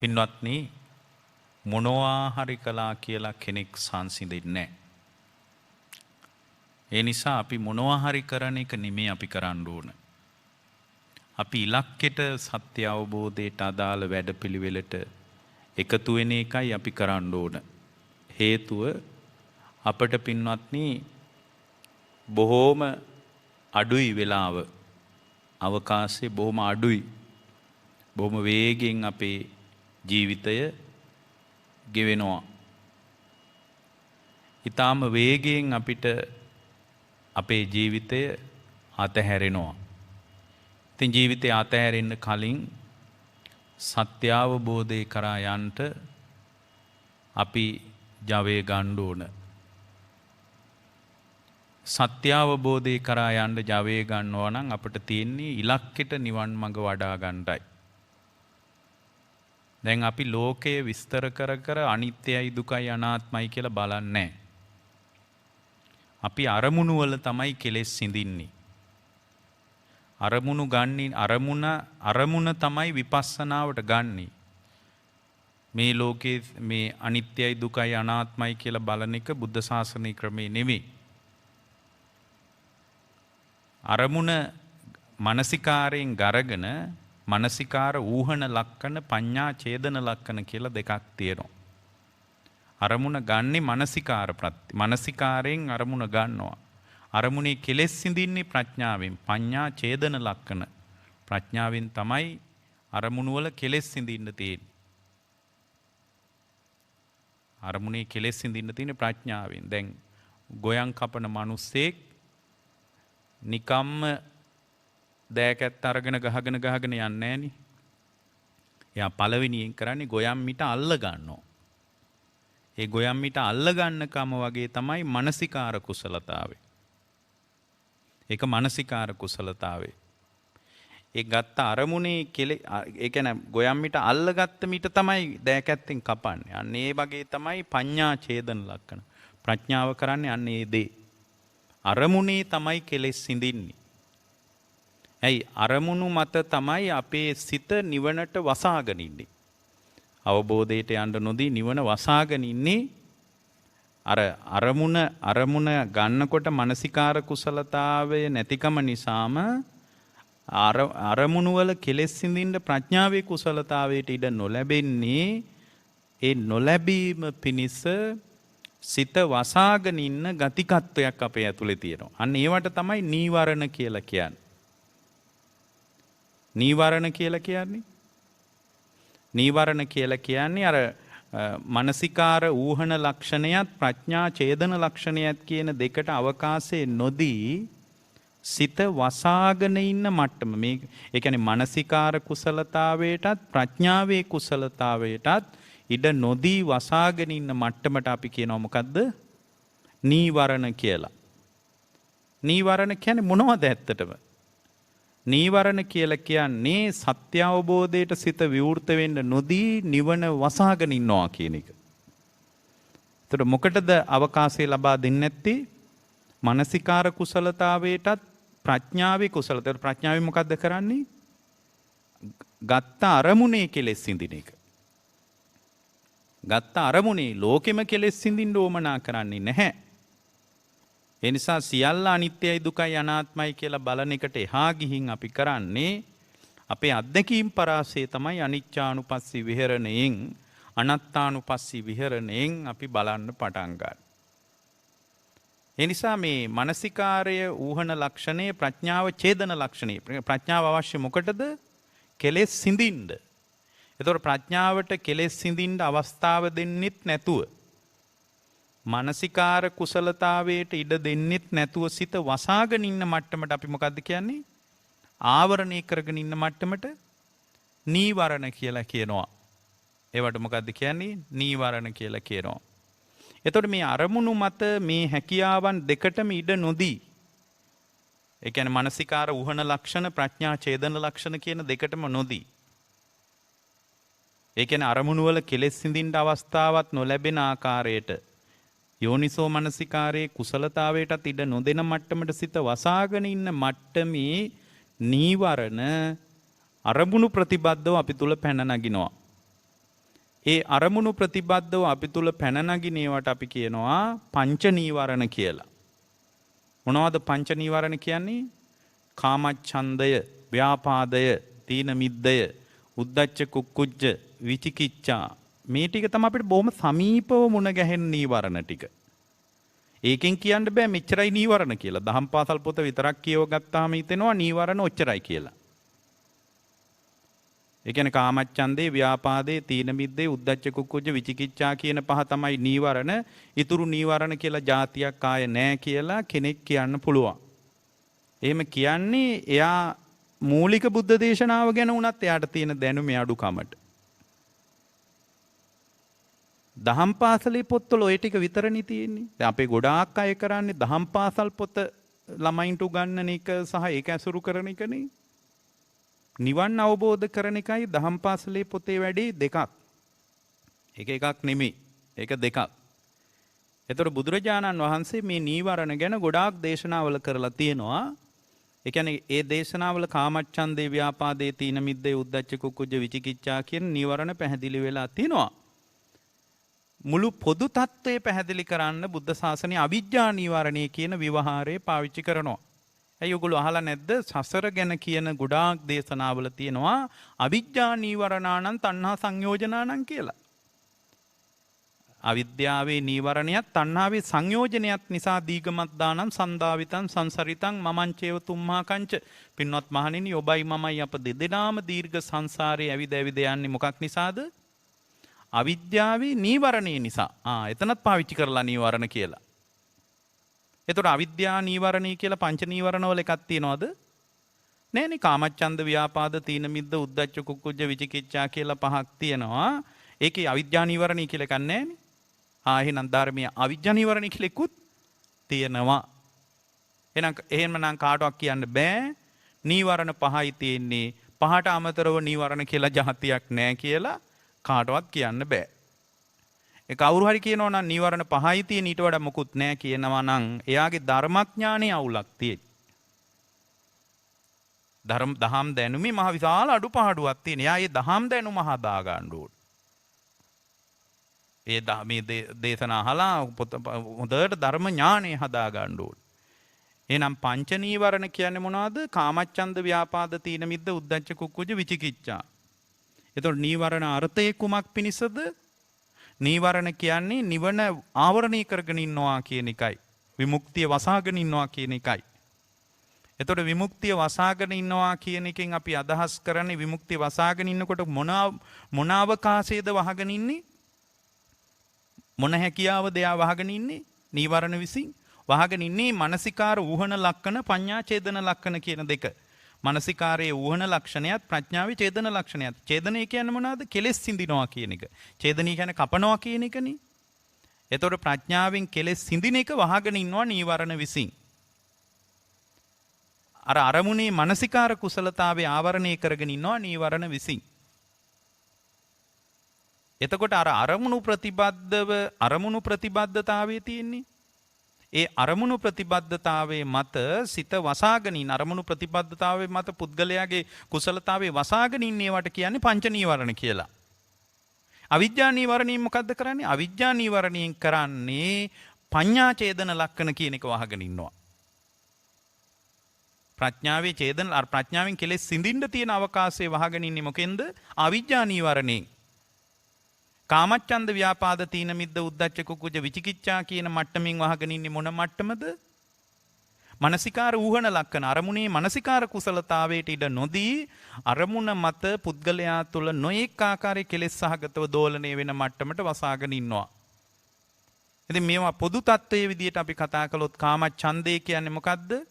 පින්වත්නි මොනවා හරි කළා කියලා කෙනෙක් සංසිඳෙන්නේ නැහැ. ඒ නිසා අපි මොනවා හරි කරන එක නෙමෙයි අපි කරන්න ඕන. අපි ඉලක්කයට සත්‍ය අවබෝධයට අදාළ වැඩපිළිවෙලට එකතු වෙන එකයි අපි කරන්න ඕන. හේතුව අපට පින්වත්නි බොහෝම අඩුයි වෙලාව. අවකාශය බොහොම අඩුයි. බොහොම වේගෙන් අපේ ජීවිතය ගෙවෙනවා. ඊටාම වේගයෙන් අපිට අපේ ජීවිතය අතහැරෙනවා. ඉතින් ජීවිතය අතහැරෙන්න කලින් සත්‍ය අවබෝධය කරා යන්න අපි ජවය ගන්න ඕන. සත්‍ය අවබෝධය කරා යන්න ජවය ගන්නවා නම් අපිට තියෙන්නේ ඉලක්කයට නිවන් මඟ වඩා ගන්නයි. දැන් අපි ලෝකයේ විස්තර කර කර අනිත්‍යයි දුකයි අනාත්මයි කියලා බලන්නේ. අපි අරමුණු වල තමයි කෙලෙස් සිඳින්නේ. අරමුණු ගන්නේ අරමුණ තමයි විපස්සනාවට ගන්නේ. මේ ලෝකයේ මේ අනිත්‍යයි දුකයි අනාත්මයි කියලා බලන එක බුද්ධ ශාසනයේ ක්‍රමේ නෙවෙයි. අරමුණ මානසිකාරයෙන් ගරගෙන මානසිකාර ඌහන ලක්කන පඤ්ඤා ඡේදන ලක්කන කියලා දෙකක් තියෙනවා. අරමුණ ගන්නේ මානසිකාරයෙන් අරමුණ ගන්නවා. අරමුණේ කෙලෙස් සිඳින්නේ ප්‍රඥාවෙන්. පඤ්ඤා ඡේදන ලක්කන ප්‍රඥාවෙන් තමයි අරමුණු වල කෙලෙස් සිඳින්න තියෙන්නේ. අරමුණේ කෙලෙස් සිඳින්න තියෙන්නේ ප්‍රඥාවෙන්. දැන් ගොයන් කපන මිනිස්සෙක් නිකම්ම දෑකැත්ත අරගෙන ගහගෙන යන්නේ නැහනේ. එයා පළවෙනියෙන් කරන්නේ ගොයම් මිට අල්ල ගන්නවා. ඒ ගොයම් මිට අල්ල ගන්නකම වගේ තමයි මානසිකාර කුසලතාවය. ඒක මානසිකාර කුසලතාවය. ඒ ගත්ත අරමුණේ ඒ කියන්නේ ගොයම් මිට අල්ලගත්ත මිට තමයි දෑකැත්තෙන් කපන්නේ. අන්න ඒ වගේ තමයි පඤ්ඤා ඡේදන ලක්ෂණ. ප්‍රඥාව කරන්නේ අන්න ඒ දේ. අරමුණේ තමයි කෙලෙස් සිඳින්නේ. ඇයි අරමුණු මත තමයි අපේ සිත නිවනට වසාගෙන ඉන්නේ. අවබෝධයට යන්න නොදී නිවන වසාගෙන ඉන්නේ. අරමුණ ගන්නකොට මානසිකාර කුසලතාවය නැතිකම නිසාම අරමුණු වල කෙලෙස් සිඳින්න ප්‍රඥාවේ කුසලතාවයට ඉඩ නොලැබෙන්නේ. ඒ නොලැබීම පිණිස සිත වසාගෙන ඉන්න ගතිකත්වයක් අපේ ඇතුලේ තියෙනවා. අන්න ඒවට තමයි නීවරණ කියලා කියන්නේ. නීවරණ කියලා කියන්නේ අර මානසිකාර ඌහන ලක්ෂණයත් ප්‍රඥා ඡේදන ලක්ෂණයත් කියන දෙකට අවකාශයේ නොදී සිත වසාගෙන ඉන්න මට්ටම. මේ ඒ කියන්නේ මානසිකාර කුසලතාවයටත් ප්‍රඥාවේ කුසලතාවයටත් ඉඩ නොදී වසාගෙන ඉන්න මට්ටමට අපි කියනවා මොකද්ද? නීවරණ කියලා. නීවරණ කියන්නේ මොනවද ඇත්තටම? නීවරණ කියලා කියන්නේ සත්‍ය අවබෝධයට සිත විවෘත වෙන්න නොදී නිවන වසාගෙන ඉන්නවා කියන එක. ඒතර මොකටද අවකාශය ලබා දෙන්නේ නැත්තේ? මානසිකාර කුසලතාවයටත් ප්‍රඥාවේ කුසලතාවට. ප්‍රඥාවෙන් මොකද්ද කරන්නේ? ගත්ත අරමුණේ කෙලෙස් සිඳින එක. ගත්ත අරමුණේ ලෝකෙම කෙලෙස් සිඳින්න ඕමනා කරන්නේ නැහැ. ඒ නිසා සියල්ල අනිත්‍යයි දුකයි අනාත්මයි කියලා බලන එකට එහා ගිහින් අපි කරන්නේ අපේ අත්දැකීම් පරාසය තමයි අනිච්චානුපස්සී විහෙරණයෙන් අනාත්තානුපස්සී විහෙරණයෙන් අපි බලන්න පටන් ගන්න. ඒ නිසා මේ මානසිකාරය ඌහන ලක්ෂණය ප්‍රඥාව ඡේදන ලක්ෂණය. ප්‍රඥාව අවශ්‍ය මොකටද? කෙලෙස් සිඳින්න. ඒතකොට ප්‍රඥාවට කෙලෙස් සිඳින්න අවස්ථාව දෙන්නෙත් නැතුව මානසිකාර කුසලතාවයට ඉඩ දෙන්නෙත් නැතුව සිත වසාගෙන ඉන්න මට්ටමට අපි මොකද්ද කියන්නේ? ආවරණය කරගෙන ඉන්න මට්ටමට නීවරණ කියලා කියනවා. ඒවට මොකද්ද කියන්නේ? නීවරණ කියලා කියනවා. එතකොට මේ අරමුණු මත මේ හැකියාවන් දෙකටම ඉඩ නොදී, ඒ කියන්නේ මානසිකාර ඌහන ලක්ෂණ ප්‍රඥා ඡේදන ලක්ෂණ කියන දෙකටම නොදී, ඒ කියන්නේ අරමුණු වල කෙලෙස් සිඳින්න අවස්ථාවක් නොලැබෙන ආකාරයට යෝනිසෝ මනසිකාරයේ කුසලතාවයටත් ඉඩ නොදෙන මට්ටමට සිත වසාගෙන ඉන්න මට්ටමේ නීවරණ අරමුණු ප්‍රතිබද්ධව අපි තුල පැන නගිනවා. ඒ අරමුණු ප්‍රතිබද්ධව අපි තුල පැන නගිනේවට අපි කියනවා පංච නීවරණ කියලා. මොනවද පංච නීවරණ කියන්නේ? කාමච්ඡන්දය, ව්‍යාපාදය, තීන මිද්දය, උද්ධච්ච කුක්කුච්ච, විචිකිච්ඡා. මේ ටික තමයි අපිට බොහොම සමීපව මුණ ගැහෙන නීවරණ ටික. ඒකෙන් කියන්න බෑ මෙච්චරයි නීවරණ කියලා. දහම් පාසල් පොත විතරක් කියව ගත්තාම හිතෙනවා නීවරණ ඔච්චරයි කියලා. ඒ කියන්නේ කාමච්ඡන්දේ, ව්‍යාපාදේ, තීන මිද්දේ, උද්ධච්ච කුක්කුච්ච, විචිකිච්ඡා කියන පහ තමයි නීවරණ. ඊතුරු නීවරණ කියලා જાතියක් ආයේ නැහැ කියලා කෙනෙක් කියන්න පුළුවන්. එහෙම කියන්නේ එයා මූලික බුද්ධ දේශනාව ගැන උනත් එයාට තියෙන දැනුමේ අඩුකමට. දහම් පාසලේ පොත්වල ওই ටික විතරනේ තියෙන්නේ. දැන් අපේ ගොඩාක් අය කරන්නේ දහම් පාසල් පොත ළමයින්ට උගන්වන එක සහ ඒක ඇසුරු කරන එකනේ. නිවන් අවබෝධ කරන එකයි දහම් පාසලේ පොතේ වැඩේ දෙකක්. ඒක එකක් නෙමෙයි. ඒක දෙකක්. ඒතර බුදුරජාණන් වහන්සේ මේ නීවරණ ගැන ගොඩාක් දේශනාවල කරලා තියෙනවා. ඒ කියන්නේ ඒ දේශනාවල කාමච්ඡන්දේ, ව්‍යාපාදේ, තීන මිද්දේ, උද්ධච්ච කුක්කුච්ච, විචිකිච්ඡා කියන නීවරණ පැහැදිලි වෙලා තියෙනවා. මුළු පොදු තත්ත්වය පැහැදිලි කරන්න බුද්ධ ශාසනයේ අවිජ්ජා නීවරණය කියන විවහාරය පාවිච්චි කරනවා. ඇයි ඔයගොල්ලෝ අහලා නැද්ද? සසර ගැන කියන ගොඩාක් දේශනාවල තියෙනවා අවිජ්ජා නීවරණානං තණ්හා සංයෝජනානං කියලා. අවිද්‍යාවේ නීවරණයත් තණ්හාවේ සංයෝජනයත් නිසා දීගමත්දානම් සන්දාවිතං සංසරිතං මමංචේව තුම්මා කංච. පින්වත් මහණෙනි, ඔබයි මමයි අප දෙදෙනාම දීර්ඝ සංසාරේ ඇවිද ඇවිද යන්නේ මොකක් නිසාද? අවිද්‍යාවේ නීවරණේ නිසා. එතනත් පාවිච්චි කරලා නීවරණ කියලා. එතකොට අවිද්‍යා නීවරණී කියලා පංච නීවරණ වල එකක් තියනවද? නෑනේ. කාමච්ඡන්ද, ව්‍යාපාද, තීන මිද්ද, උද්ධච්ච කුක්කුච්ච, විචිකිච්ඡා කියලා පහක් තියෙනවා. ඒකේ අවිද්‍යා නීවරණී කියලා එකක් නෑනේ. එහෙනම් ධර්මයේ අවිජ්ජා නීවරණී කියලා එකකුත් තියෙනවා. එහෙනම් කාටවත් කියන්න බෑ නීවරණ පහයි තියෙන්නේ. පහට අමතරව නීවරණ කියලා જાතියක් නෑ කියලා කාටවත් කියන්න බෑ. ඒ කවුරු හරි කියනවා නම් නීවරණ පහයි තියෙන ඊට වඩා මොකුත් නෑ කියනවා නම් එයාගේ ධර්මඥානයේ අවුලක් තියෙයි. දහම් දැනුමේ මහ විශාල අඩුපාඩුවක් තියෙන. එයා ඒ දහම් දැනුම හදා ගන්න ඕන. මේ දේශනා අහලා හොඳට ධර්ම ඥානය හදා ගන්න ඕන. එහෙනම් පංච නීවරණ කියන්නේ මොනවද? කාමච්ඡන්ද, ව්‍යාපාද, තීන මිද්ද, උද්ධච්ච කුක්කුච්ච, විචිකිච්ඡා. එතකොට නීවරණ අර්ථය කුමක් පිණිසද? නීවරණ කියන්නේ නිවන ආවරණය කරගෙන ඉන්නවා කියන එකයි. විමුක්තිය වසාගෙන ඉන්නවා කියන එකයි. එතකොට විමුක්තිය වසාගෙන ඉන්නවා කියන එකෙන් අපි අදහස් කරන්නේ විමුක්තිය වසාගෙන ඉන්නකොට මොන අවකාශයේද වහගෙන ඉන්නේ? මොන හැකියාවද එයා වහගෙන ඉන්නේ? නීවරණ විසින් වහගෙන ඉන්නේ මානසිකාර ඌහන ලක්ෂණ, පඤ්ඤා ඡේදන ලක්ෂණ කියන දෙක. මානසිකාරයේ ඌහන ලක්ෂණයත් ප්‍රඥාවේ ඡේදන ලක්ෂණයත්. ඡේදනය කියන්නේ මොනවද? කෙලෙස් සිඳිනවා කියන එක. ඡේදනය කියන්නේ කපනවා කියන එකනේ. එතකොට ප්‍රඥාවෙන් කෙලෙස් සිඳින එක වහගෙන ඉන්නවා නීවරණ විසින්. අර අරමුණේ මානසිකාර කුසලතාවේ ආවරණය කරගෙන ඉන්නවා නීවරණ විසින්. එතකොට අර අරමුණු ප්‍රතිබද්ධතාවයේ තියෙන්නේ. ඒ අරමුණු ප්‍රතිබද්ධතාවයේ මත සිත වසාගෙන ඉන්න අරමුණු ප්‍රතිබද්ධතාවයේ මත පුද්ගලයාගේ කුසලතාවේ වසාගෙන ඉන්නේවට කියන්නේ පංච නීවරණ කියලා. අවිජ්ජා නීවරණයෙන් මොකද්ද කරන්නේ? අවිජ්ජා නීවරණයෙන් කරන්නේ පඤ්ඤා ඡේදන ලක්ෂණ කියන එක වහගෙන ඉන්නවා. ප්‍රඥාවේ ඡේදන ප්‍රඥාවෙන් කෙලෙස් සිඳින්න තියෙන අවකාශයේ වහගෙන ඉන්නේ මොකෙන්ද? අවිජ්ජා නීවරණයෙන්. කාමච්ඡන්ද, ව්‍යාපාද, තීන මිද්ද, උද්ධච්ච කුක්කුච්ච, විචිකිච්ඡා කියන මට්ටමින් වහගෙන ඉන්නේ මොන මට්ටමද? මානසිකාර ඌහන ලක්ෂණ. අරමුණේ මානසිකාර කුසලතාවයට ඉඩ නොදී අරමුණ මත පුද්ගලයා තුළ නොඑක ආකාරයේ කෙලෙස් සහගතව දෝලණය වෙන මට්ටමට වසාගෙන ඉන්නවා. ඉතින් මේවා පොදු තත්ත්වයේ විදිහට අපි කතා කළොත් කාමච්ඡන්දේ කියන්නේ මොකද්ද?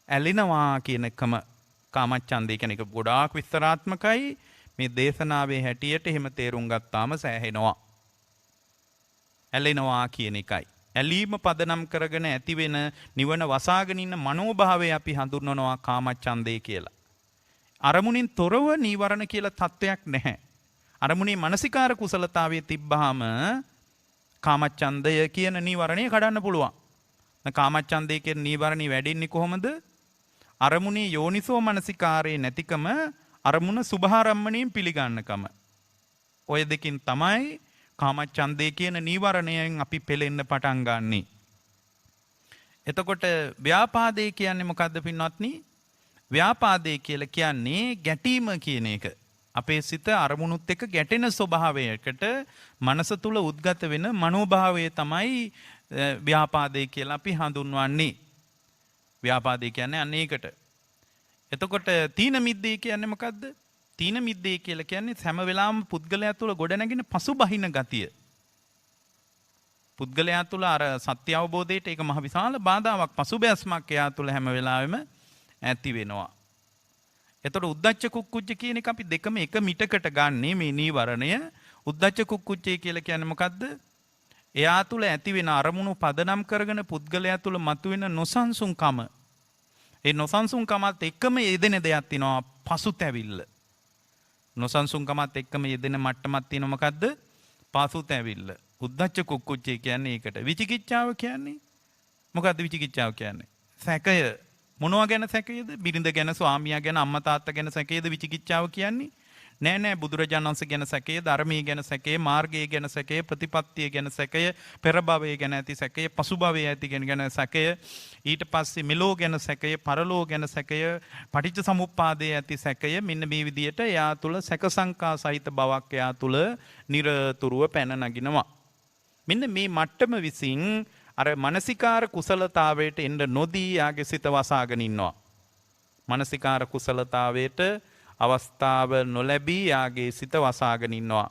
ඇලිනවා කියන එකම කාමච්ඡන්දේ කියන එක ගොඩාක් විස්තරාත්මකයි. මේ දේශනාවේ හැටියට එහෙම තේරුම් ගත්තාම සෑහෙනවා. ඇලෙනවා කියන එකයි. ඇලීම පදනම් කරගෙන ඇතිවෙන නිවන වසාගෙන ඉන්න මනෝභාවය අපි හඳුන්වනවා කාමච්ඡන්දේ කියලා. අරමුණින් තොරව නීවරණ කියලා තත්වයක් නැහැ. අරමුණේ මානසිකාර කුසලතාවයේ තිබ්බහම කාමච්ඡන්දය කියන නීවරණය කඩන්න පුළුවන්. කාමච්ඡන්දේ කියන නීවරණي වැඩින්නේ කොහොමද? අරමුණේ යෝනිසෝ මනසිකාරයේ නැතිකම, අරමුණ සුභාරම්මණයෙන් පිළිගන්නකම. ඔය දෙකින් තමයි කාමච්ඡන්දේ කියන නීවරණයෙන් අපි පෙලෙන්න පටන් ගන්නෙ. එතකොට ව්‍යාපාදේ කියන්නේ මොකද්ද පින්වත්නි? ව්‍යාපාදේ කියලා කියන්නේ ගැටීම කියන එක. අපේ සිත අරමුණුත් එක්ක ගැටෙන ස්වභාවයකට මනස තුල උද්ගත වෙන මනෝභාවය තමයි ව්‍යාපාදේ කියලා අපි හඳුන්වන්නේ. ව්‍යාපාදේ කියන්නේ අන්න ඒකට. එතකොට තීන මිද්දේ කියන්නේ මොකද්ද? තීන මිද්දේ කියලා කියන්නේ හැම වෙලාවම පුද්ගලයා තුළ ගොඩනැගෙන පසුබහින ගතිය. පුද්ගලයා තුළ අර සත්‍ය අවබෝධයට ඒක මහ විශාල බාධාවක් පසුබැස්මක් එයා තුළ හැම වෙලාවෙම ඇති වෙනවා. එතකොට උද්දච්ච කුක්කුච්ච කියන එක අපි දෙකම එක මිටකට ගන්නේ මේ නීවරණය. උද්දච්ච කුක්කුච්චය කියලා කියන්නේ මොකද්ද? එයා තුළ ඇති වෙන අරමුණු පදනම් කරගෙන පුද්ගලයා තුළ මතුවෙන නොසන්සුන්කම. ඒ නොසන්සුන්කමත් එක්කම යෙදෙන දෙයක් තියෙනවා පසුතැවිල්ල. නොසන්සුන්කමත් එක්කම යෙදෙන මට්ටමක් තියෙනවා මොකද්ද? පසුතැවිල්ල. උද්දච්ච කුක්කුච්චය කියන්නේ ඒකට. විචිකිච්ඡාව කියන්නේ මොකද්ද? විචිකිච්ඡාව කියන්නේ සැකය. මොනවා ගැන සැකයේද? බිරිඳ ගැන, ස්වාමියා ගැන, අම්මා තාත්තා ගැන සැකයේද විචිකිච්ඡාව කියන්නේ? නෑ බුදුරජාණන් වහන්සේ ගැන සැකය, ධර්මයේ ගැන සැකය, මාර්ගයේ ගැන සැකය, ප්‍රතිපත්තිය ගැන සැකය, පෙර භවයේ ගැන ඇති සැකය, පසු භවයේ ඇති ගැන සැකය, ඊට පස්සේ මෙලෝ ගැන සැකය, පරලෝ ගැන සැකය, පටිච්ච සමුප්පාදයේ ඇති සැකය, මෙන්න මේ විදිහට එයා තුල සැක සංකා සහිත බවක් එයා තුල නිරතුරුව පැන නගිනවා. මෙන්න මේ මට්ටම විසින් අර මානසිකාර කුසලතාවයට එන්න නොදී යාගේ සිත වසාගෙන ඉන්නවා. මානසිකාර කුසලතාවයට අවස්ථාව නොලැබී යාගේ සිත වසාගෙන ඉන්නවා.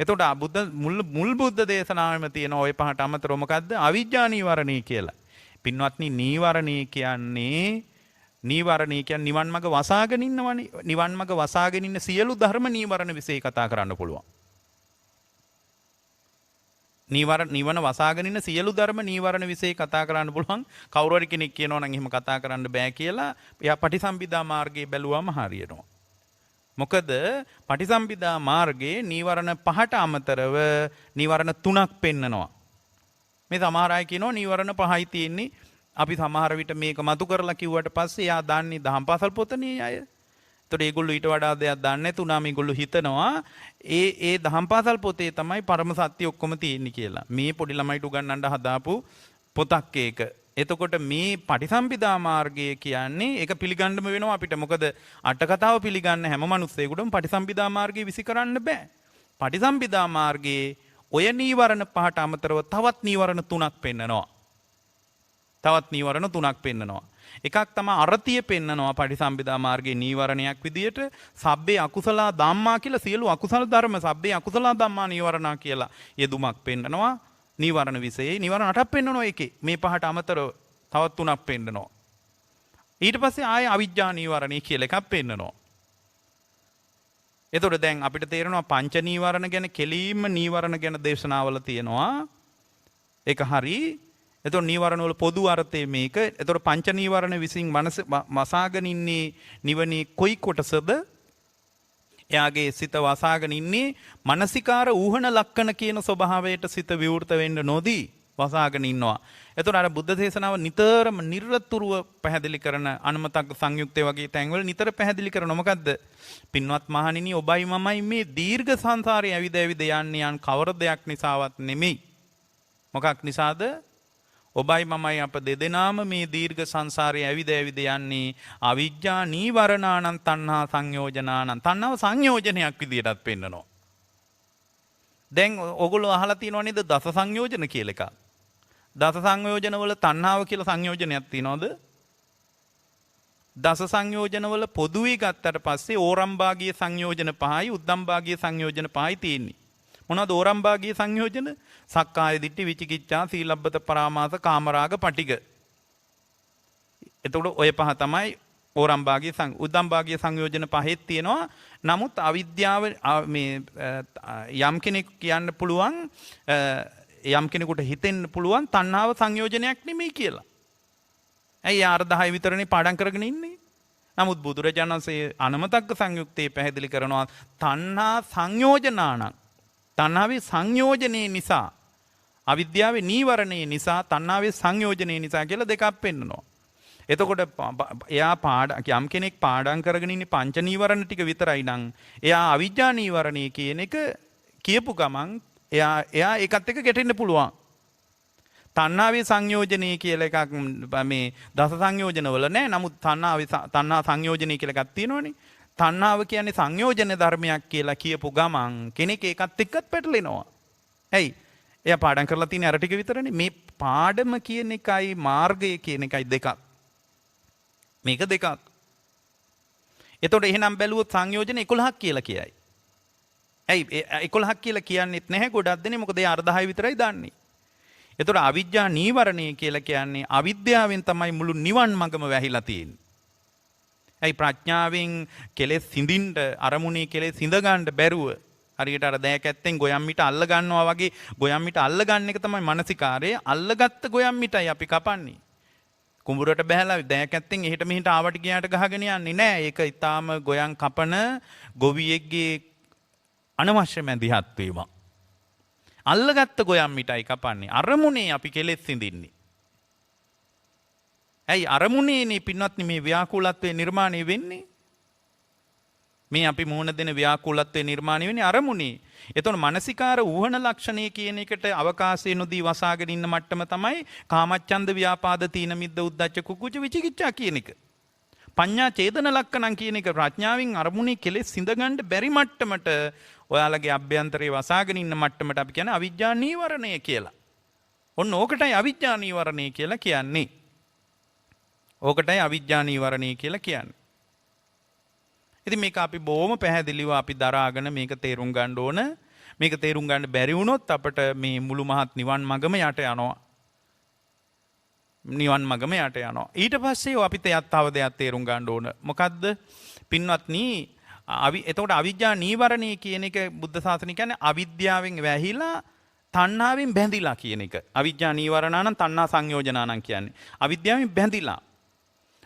එතකොට මුල් බුද්ධ දේශනාවෙම තියෙන ওই පහට අමතරව මොකද්ද? අවිජ්ජා නීවරණී කියලා. පින්වත්නි, නීවරණී කියන්නේ නිවන් මඟ වසාගෙන ඉන්නවනේ. නිවන් මඟ වසාගෙන ඉන්න සියලු ධර්ම නීවරණ විශ්ේ කතා කරන්න පුළුවන්. නිවන වසාගෙන ඉන්න සියලු ධර්ම නීවරණ විශ්ේ කතා කරන්න පුළුවන්. කවුරු හරි කෙනෙක් කියනවා නම් එහෙම කතා කරන්න බෑ කියලා එයා පටිසම්භිදා මාර්ගයේ බැලුවම හරියනවා. මොකද පටිසම්භිදා මාර්ගයේ නීවරණ 5ට අමතරව නීවරණ 3ක් පෙන්නනවා. මේ සමහර අය කියනවා නීවරණ 5යි තියෙන්නේ. අපි සමහර විට මේක මතු කරලා කිව්වට පස්සේ එයා දන්නේ දහම් පාසල් පොතනේ අය. ඒතකොට ඒගොල්ලෝ ඊට වඩා දෙයක් දන්නේ නැතුණා. මේගොල්ලෝ හිතනවා ඒ දහම් පාසල් පොතේ තමයි පරම සත්‍ය ඔක්කොම තියෙන්නේ කියලා. මේ පොඩි ළමයිට උගන්වන්න හදාපු පොතක් ඒක. එතකොට මේ පටිසම්භිදා මාර්ගය කියන්නේ ඒක පිළිගන්නම වෙනවා අපිට. මොකද අට කතාව පිළිගන්න හැම මිනිස්සෙකුටම පටිසම්භිදා මාර්ගය විසි කරන්න බෑ. පටිසම්භිදා මාර්ගයේ ඔය නීවරණ 5ට අමතරව තවත් නීවරණ 3ක් පෙන්නනවා. එකක් තමයි අරතිය පෙන්නනවා පටිසම්භිදා මාර්ගයේ නීවරණයක් විදියට. සබ්බේ අකුසල ධම්මා කියලා සියලු අකුසල ධර්ම සබ්බේ අකුසල ධම්මා නීවරණා කියලා යෙදුමක් පෙන්නනවා. නීවරණ විශේෂයි නීවරණ 8ක් පෙන්නනවා ඒකේ. මේ 5ට අමතරව තවත් 3ක් පෙන්නනවා. ඊට පස්සේ ආයේ අවිජ්ජා නීවරණී කියලා එකක් පෙන්නනවා. එතකොට දැන් අපිට තේරෙනවා පංච නීවරණ ගැන කෙලීම නීවරණ ගැන දේශනාවල තියෙනවා. ඒක හරි. එතකොට නීවරණ වල පොදු අර්ථය මේක. එතකොට පංච නීවරණ විසින් මනස වසාගෙන ඉන්නේ නිවනේ කොයි කොටසද? එයාගේ සිත වසාගෙන ඉන්නේ මානසිකාර ඌහන ලක්කන කියන ස්වභාවයට සිත විවෘත වෙන්න නොදී වසාගෙන ඉන්නවා. එතකොට අර බුද්ධ දේශනාව නිතරම නිරතුරුව පැහැදිලි කරන අනුමතග්ග සංයුක්තේ වගේ තැන්වල නිතර පැහැදිලි කරන මොකද්ද? පින්වත් මහණෙනි, ඔබයි මමයි මේ දීර්ඝ සංසාරේ ඇවිද යන්නේ යන් කවර දෙයක් නිසාවත් නෙමෙයි. මොකක් නිසාද? ඔබයි මමයි අප දෙදෙනාම මේ දීර්ඝ සංසාරයේ ඇවිද යන්නේ අවිජ්ජා නීවරණානං තණ්හා සංයෝජනානං. තණ්හාව සංයෝජනයක් විදියටත් පෙන්නනවා. දැන් ඔගොල්ලෝ අහලා තියෙනව නේද දස සංයෝජන කියලා එකක්. දස සංයෝජන වල තණ්හාව කියලා සංයෝජනයක් තියෙනවද? දස සංයෝජන වල පොදුවේ ගත්තට පස්සේ ඕරම්භාගීය සංයෝජන 5යි උද්දම්භාගීය සංයෝජන 5යි තියෙන්නේ. මොනවද ඕරම්භාගීය සංයෝජන? සක්කාය දිට්ඨි, විචිකිච්ඡා, සීලබ්බත පරාමාස, කාමරාග, පටිඝ. එතකොට ඔය පහ තමයි ඕරම්භාගීය උද්දම්භාගීය සංයෝජන 5ෙත් තියෙනවා. නමුත් අවිද්‍යාව මේ යම් කෙනෙක් කියන්න පුළුවන් යම් කෙනෙකුට හිතෙන්න පුළුවන් තණ්හාව සංයෝජනයක් නෙමෙයි කියලා. ඇයි 10 විතරනේ පාඩම් කරගෙන ඉන්නේ? නමුත් බුදුරජාණන් වහන්සේ අනමතග්ග සංයුක්තේ පැහැදිලි කරනවා තණ්හා සංයෝජනාණං. තණ්හාවේ සංයෝජනේ නිසා, අවිද්‍යාවේ නීවරණේ නිසා, තණ්හාවේ සංයෝජනේ නිසා කියලා දෙකක් පෙන්නනවා. එතකොට එයා යම් කෙනෙක් පාඩම් කරගෙන ඉන්නේ පංච නීවරණ ටික විතරයි නම් එයා අවිජ්ජා නීවරණේ කියන එක කියපු ගමන් එයා ඒකත් එක්ක ගැටෙන්න පුළුවන්. තණ්හාවේ සංයෝජනී කියලා එකක් මේ දස සංයෝජනවල නැහැ. නමුත් තණ්හා සංයෝජනී කියලා එකක් තියෙනවනේ. තණ්හාව කියන්නේ සංයෝජන ධර්මයක් කියලා කියපු ගමන් කෙනෙක් ඒකත් එක්කත් පැටලෙනවා. ඇයි? එයා පාඩම් කරලා තියෙන අර ටික විතරනේ. මේ පාඩම කියන එකයි මාර්ගය කියන එකයි දෙකක්. මේක දෙකක්. එතකොට එහෙනම් බැලුවොත් සංයෝජන 11ක් කියලා කියයි. ඇයි 11ක් කියලා කියන්නෙත් නැහැ ගොඩක් දෙනේ. මොකද ඒ 9 විතරයි දන්නේ. එතකොට අවිජ්ජා නීවරණය කියලා කියන්නේ අවිද්‍යාවෙන් තමයි මුළු නිවන් මඟම වැහිලා තියෙන්නේ. ඇයි ප්‍රඥාවෙන් කෙලෙස් සිඳින්න අරමුණේ කෙලෙස් සිඳ ගන්න බැරුව හරියට අර දෑකැත්තෙන් ගොයම්මිට අල්ල ගන්නවා වගේ ගොයම්මිට අල්ල ගන්න එක තමයි මානසිකාරය. අල්ලගත්ත ගොයම්මිටයි අපි කපන්නේ. කුඹුරට බහැලා දෑකැත්තෙන් එහෙට මෙහෙට ආවට ගියාට ගහගෙන යන්නේ නෑ. ඒක ඊටාම ගොයන් කපන ගොවියෙක්ගේ අනවශ්‍ය මැදිහත් වීම. අල්ලගත්ත ගොයම්මිටයි කපන්නේ. අරමුණේ අපි කෙලෙස් සිඳින්නේ. ඇයි අරමුණේනේ පින්වත්නි මේ ව්‍යාකූලත්වයේ නිර්මාණය වෙන්නේ? මේ අපි මුහුණ දෙන ව්‍යාකූලත්වයේ නිර්මාණය වෙන්නේ අරමුණේ. එතකොට මානසිකාර ඌහන ලක්ෂණය කියන එකට අවකාශය නොදී වසාගෙන ඉන්න මට්ටම තමයි කාමච්ඡන්ද ව්‍යාපාද තීන මිද්ද උද්ධච්ච කුකුච විචිකිච්ඡා කියන එක. පඤ්ඤා ඡේදන ලක්ෂණම් කියන එක ප්‍රඥාවෙන් අරමුණේ කෙලෙස් සිඳගන්න බැරි මට්ටමට ඔයාලගේ අභ්‍යන්තරයේ වසාගෙන ඉන්න මට්ටමට අපි කියන්නේ අවිජ්ජා නීවරණය කියලා. ඔන්න ඕකටයි අවිජ්ජා නීවරණය කියලා කියන්නේ. ඕකටයි අවිජ්ජා නීවරණය කියලා කියන්නේ. ඉතින් මේක අපි බොහොම පැහැදිලිව අපි දරාගෙන මේක තේරුම් ගන්න ඕන. මේක තේරුම් ගන්න බැරි වුණොත් අපිට මේ මුළු මහත් නිවන් මගම යට යනවා. නිවන් මගම යට යනවා. ඊට පස්සේ අපි තව දෙයක් තේරුම් ගන්න ඕන. මොකද්ද? පින්වත්නි, එතකොට අවිජ්ජා නීවරණය කියන එක බුද්ධ ශාසනය කියන්නේ අවිද්‍යාවෙන් වැහිලා තණ්හාවෙන් බැඳිලා කියන එක. අවිජ්ජා නීවරණානම් තණ්හා සංයෝජනානම් කියන්නේ. අවිද්‍යාවෙන් බැඳිලා.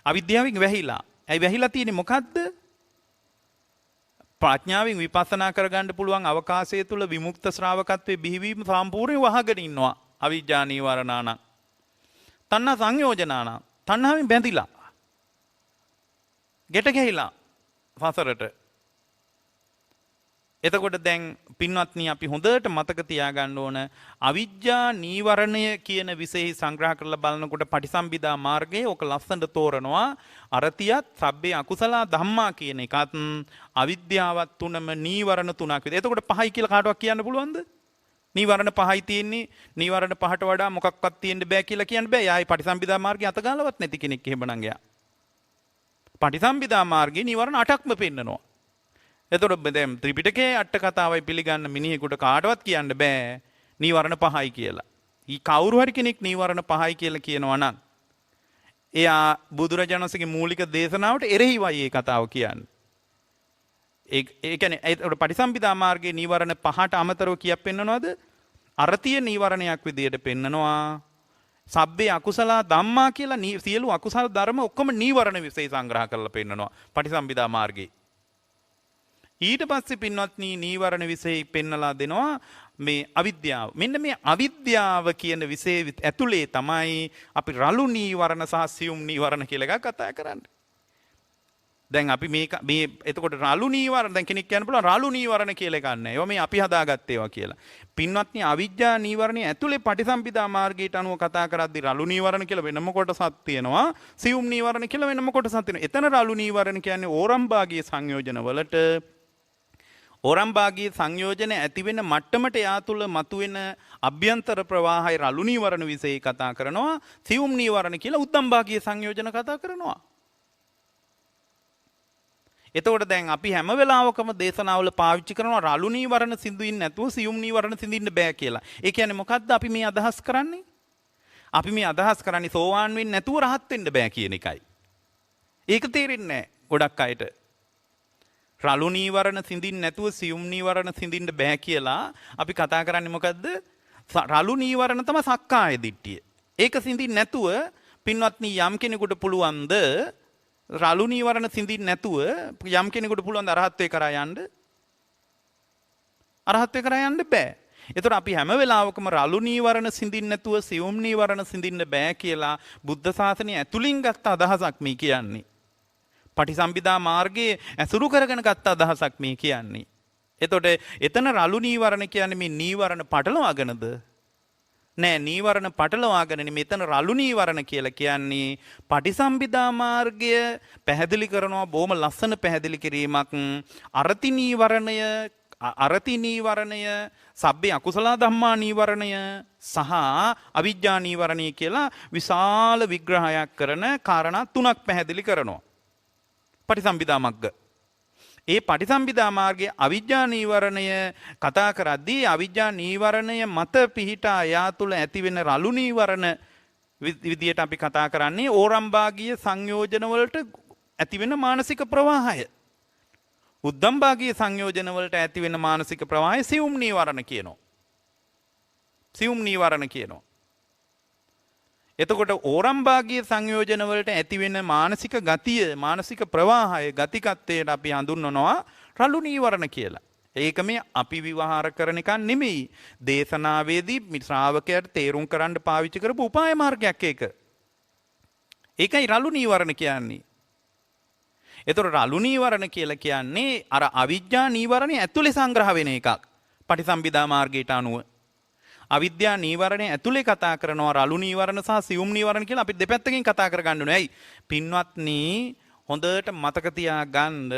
අවිද්‍යාවෙන් වැහිලා. ඇයි වැහිලා තියෙන්නේ මොකද්ද? ප්‍රඥාවෙන් විපස්සනා කරගන්න පුළුවන් අවකාශය තුල විමුක්ත ශ්‍රාවකත්වයේ බිහිවීම සම්පූර්ණයෙන් වහගෙන ඉන්නවා. අවිජ්ජා නීවරණානම්. තණ්හා සංයෝජනානම් තණ්හාවෙන් බැඳිලා. ගැට ගැහිලා වසරට. එතකොට දැන් පින්වත්නි අපි හොඳට මතක තියාගන්න ඕන අවිජ්ජා නීවරණය කියන විශේෂ සංග්‍රහ කරලා බලනකොට පටිසම්භිදා මාර්ගයේ ඔක ලස්සනට තෝරනවා. අරතියත් සබ්බේ අකුසල ධම්මා කියන එකත් අවිද්‍යාවත් තුනම නීවරණ තුනක් විදිහට. එතකොට පහයි කියලා කාටවත් කියන්න පුළුවන්ද? නීවරණ පහයි තියෙන්නේ. නීවරණ පහට වඩා මොකක්වත් තියෙන්න බෑ කියලා කියන්න බෑ. යායි පටිසම්භිදා මාර්ගයේ අතගාලවත් නැති කෙනෙක් එහෙමනම් ගියා. පටිසම්භිදා මාර්ගයේ නීවරණ 8ක්ම පෙන්නනවා. එතකොට දැන් ත්‍රිපිටකයේ අට කතාවයි පිළිගන්න මිනිහෙකුට කාටවත් කියන්න බෑ නීවරණ පහයි කියලා. ඊ කවුරු හරි කෙනෙක් නීවරණ පහයි කියලා කියනවා නම් එයා බුදුරජාණන්සේගේ මූලික දේශනාවට එරෙහිවයි ඒ කතාව කියන්නේ. ඒ කියන්නේ ඒකට පටිසම්භිදා මාර්ගයේ නීවරණ පහට අමතරව කීයක් පෙන්නනවද? අරතිය නීවරණයක් විදියට පෙන්නනවා. සබ්බේ අකුසල ධම්මා කියලා සියලු අකුසල ධර්ම ඔක්කොම නීවරණ විශේෂ සංග්‍රහ කරලා පෙන්නනවා පටිසම්භිදා මාර්ගයේ. ඊට පස්සේ පින්වත්නි නීවරණ විශේෂ පෙන්නලා දෙනවා මේ අවිද්‍යාව. මෙන්න මේ අවිද්‍යාව කියන විශේෂ ඇතුලේ තමයි අපි රළු නීවරණ සහ සියුම් නීවරණ කියලා එකක් කතා කරන්නේ. දැන් අපි මේ එතකොට රළු නීවරණ දැන් කෙනෙක් කියන්න පුළුවන් රළු නීවරණ කියලා එකක් නැහැ. ඒවා මේ අපි හදාගත්ත ඒවා කියලා. පින්වත්නි අවිජ්ජා නීවරණයේ ඇතුලේ පටිසම්භිදා මාර්ගයට අනුව කතා කරද්දී රළු නීවරණ කියලා වෙනම කොටසක් තියෙනවා. සියුම් නීවරණ කියලා වෙනම කොටසක් තියෙනවා. එතන රළු නීවරණ කියන්නේ ඕරම්භාගීය සංයෝජන වලට ඕරම්භාගීය සංයෝජන ඇති වෙන මට්ටමට යා තුල මතුවෙන අභ්‍යන්තර ප්‍රවාහය රළු නීවරණ විශේෂ කතා කරනවා. සියුම් නීවරණ කියලා උද්දම්භාගීය සංයෝජන කතා කරනවා. එතකොට දැන් අපි හැම වෙලාවකම දේශනාවල පාවිච්චි කරනවා රළු නීවරණ සිඳින්න නැතුව සියුම් නීවරණ සිඳින්න බෑ කියලා. ඒ කියන්නේ මොකද්ද අපි මේ අදහස් කරන්නේ? අපි මේ අදහස් කරන්නේ සෝවාන් වෙන්නේ නැතුව රහත් වෙන්න බෑ කියන එකයි. ඒක තේරෙන්නේ නැහැ ගොඩක් අයට. රළු නීවරණ සිඳින්න නැතුව සියුම් නීවරණ සිඳින්න බෑ කියලා අපි කතා කරන්නේ මොකද්ද? රළු නීවරණ තමයි සක්කාය දිට්ඨිය. ඒක සිඳින්න නැතුව පින්වත්නි යම් කෙනෙකුට පුළුවන්ද රළු නීවරණ සිඳින්න නැතුව යම් කෙනෙකුට පුළුවන් ද අරහත්ත්වේ කරා යන්න? අරහත්ත්වේ කරා යන්න බෑ. ඒතර අපි හැම වෙලාවකම රළු නීවරණ සිඳින්න නැතුව සියුම් නීවරණ සිඳින්න බෑ කියලා බුද්ධ ශාසනය ඇතුලින් ගත්ත අදහසක් මේ කියන්නේ. පටිසම්භිදා මාර්ගයේ ඇසුරු කරගෙන ගත්ත අදහසක් මේ කියන්නේ. එතකොට එතන රළු නීවරණ කියන්නේ මේ නීවරණ පටලවාගෙනද? නෑ, නීවරණ පටලවාගෙන නෙමෙයි. මෙතන රළු නීවරණ කියලා කියන්නේ පටිසම්භිදා මාර්ගය පැහැදිලි කරනවා, බොහොම ලස්සන පැහැදිලි කිරීමක්. අරති නීවරණය, අරති නීවරණය, සබ්බේ අකුසල ධම්මා නීවරණය සහ අවිජ්ජා නීවරණය කියලා විශාල විග්‍රහයක් කරන කාරණා තුනක් පැහැදිලි කරනවා පටිසම්භිදා මග්ග. ඒ පටිසම්භිදා මාර්ගයේ අවිජ්ජා නීවරණය කතා කරද්දී අවිජ්ජා නීවරණය මත පිහිටා යා තුළ ඇතිවෙන රළු නීවරණ විදියට අපි කතා කරන්නේ ඕරම්භාගීය සංයෝජන වලට ඇතිවෙන මානසික ප්‍රවාහය. උද්දම්භාගීය සංයෝජන වලට ඇතිවෙන මානසික ප්‍රවාහය සියුම් නීවරණ කියනවා. සියුම් නීවරණ කියනවා. එතකොට ඕරම්භාගීය සංයෝජන වලට ඇතිවෙන මානසික ගතිය, මානසික ප්‍රවාහය, ගතිකත්වයට අපි හඳුන්වනවා රළු නීවරණ කියලා. ඒක මේ අපි විවහාර කරන එකක් නෙමෙයි. දේශනාවේදී ශ්‍රාවකයාට තේරුම් කරන්න පාවිච්චි කරපු උපාය මාර්ගයක් ඒක. ඒකයි රළු නීවරණ කියන්නේ. එතකොට රළු නීවරණ කියලා කියන්නේ අර අවිජ්ජා නීවරණය ඇතුලේ සංග්‍රහ වෙන එකක්. පටිසම්භිදා මාර්ගයට අනුව. අවිද්‍යා නීවරණය ඇතුලේ කතා කරනවා රළු නීවරණ සහ සියුම් නීවරණ කියලා අපි දෙපැත්තකින් කතා කරගන්න ඕනේ. ඇයි? පින්වත්නි, හොඳට මතක තියාගන්න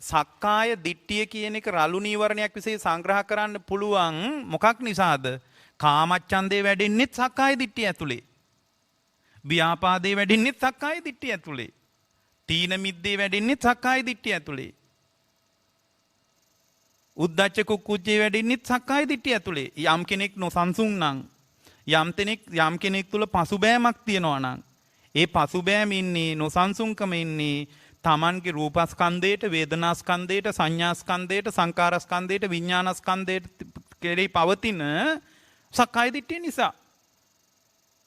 සක්කාය දිට්ඨිය කියන එක රළු නීවරණයක් විසින් සංග්‍රහ කරන්න පුළුවන්. මොකක් නිසාද? කාමච්ඡන්දේ වැඩෙන්නේත් සක්කාය දිට්ඨිය ඇතුලේ. ව්‍යාපාදේ වැඩෙන්නේත් සක්කාය දිට්ඨිය ඇතුලේ. තීන මිද්දේ වැඩෙන්නේත් සක්කාය දිට්ඨිය ඇතුලේ. උද්ධච්ච කුක්කුච්චේ වැඩෙන්නේත් සක්කාය දිට්ඨිය ඇතුලේ. යම් කෙනෙක් නොසන්සුන් නම්, යම් කෙනෙක් තුල පසුබෑමක් තියෙනවා නම්, ඒ පසුබෑම ඉන්නේ, නොසන්සුන්කම ඉන්නේ තමන්ගේ රූපස්කන්ධයට, වේදනාස්කන්ධයට, සංඥාස්කන්ධයට, සංකාරස්කන්ධයට, විඥානස්කන්ධයට කෙරෙහි පවතින සක්කාය දිට්ඨිය නිසා.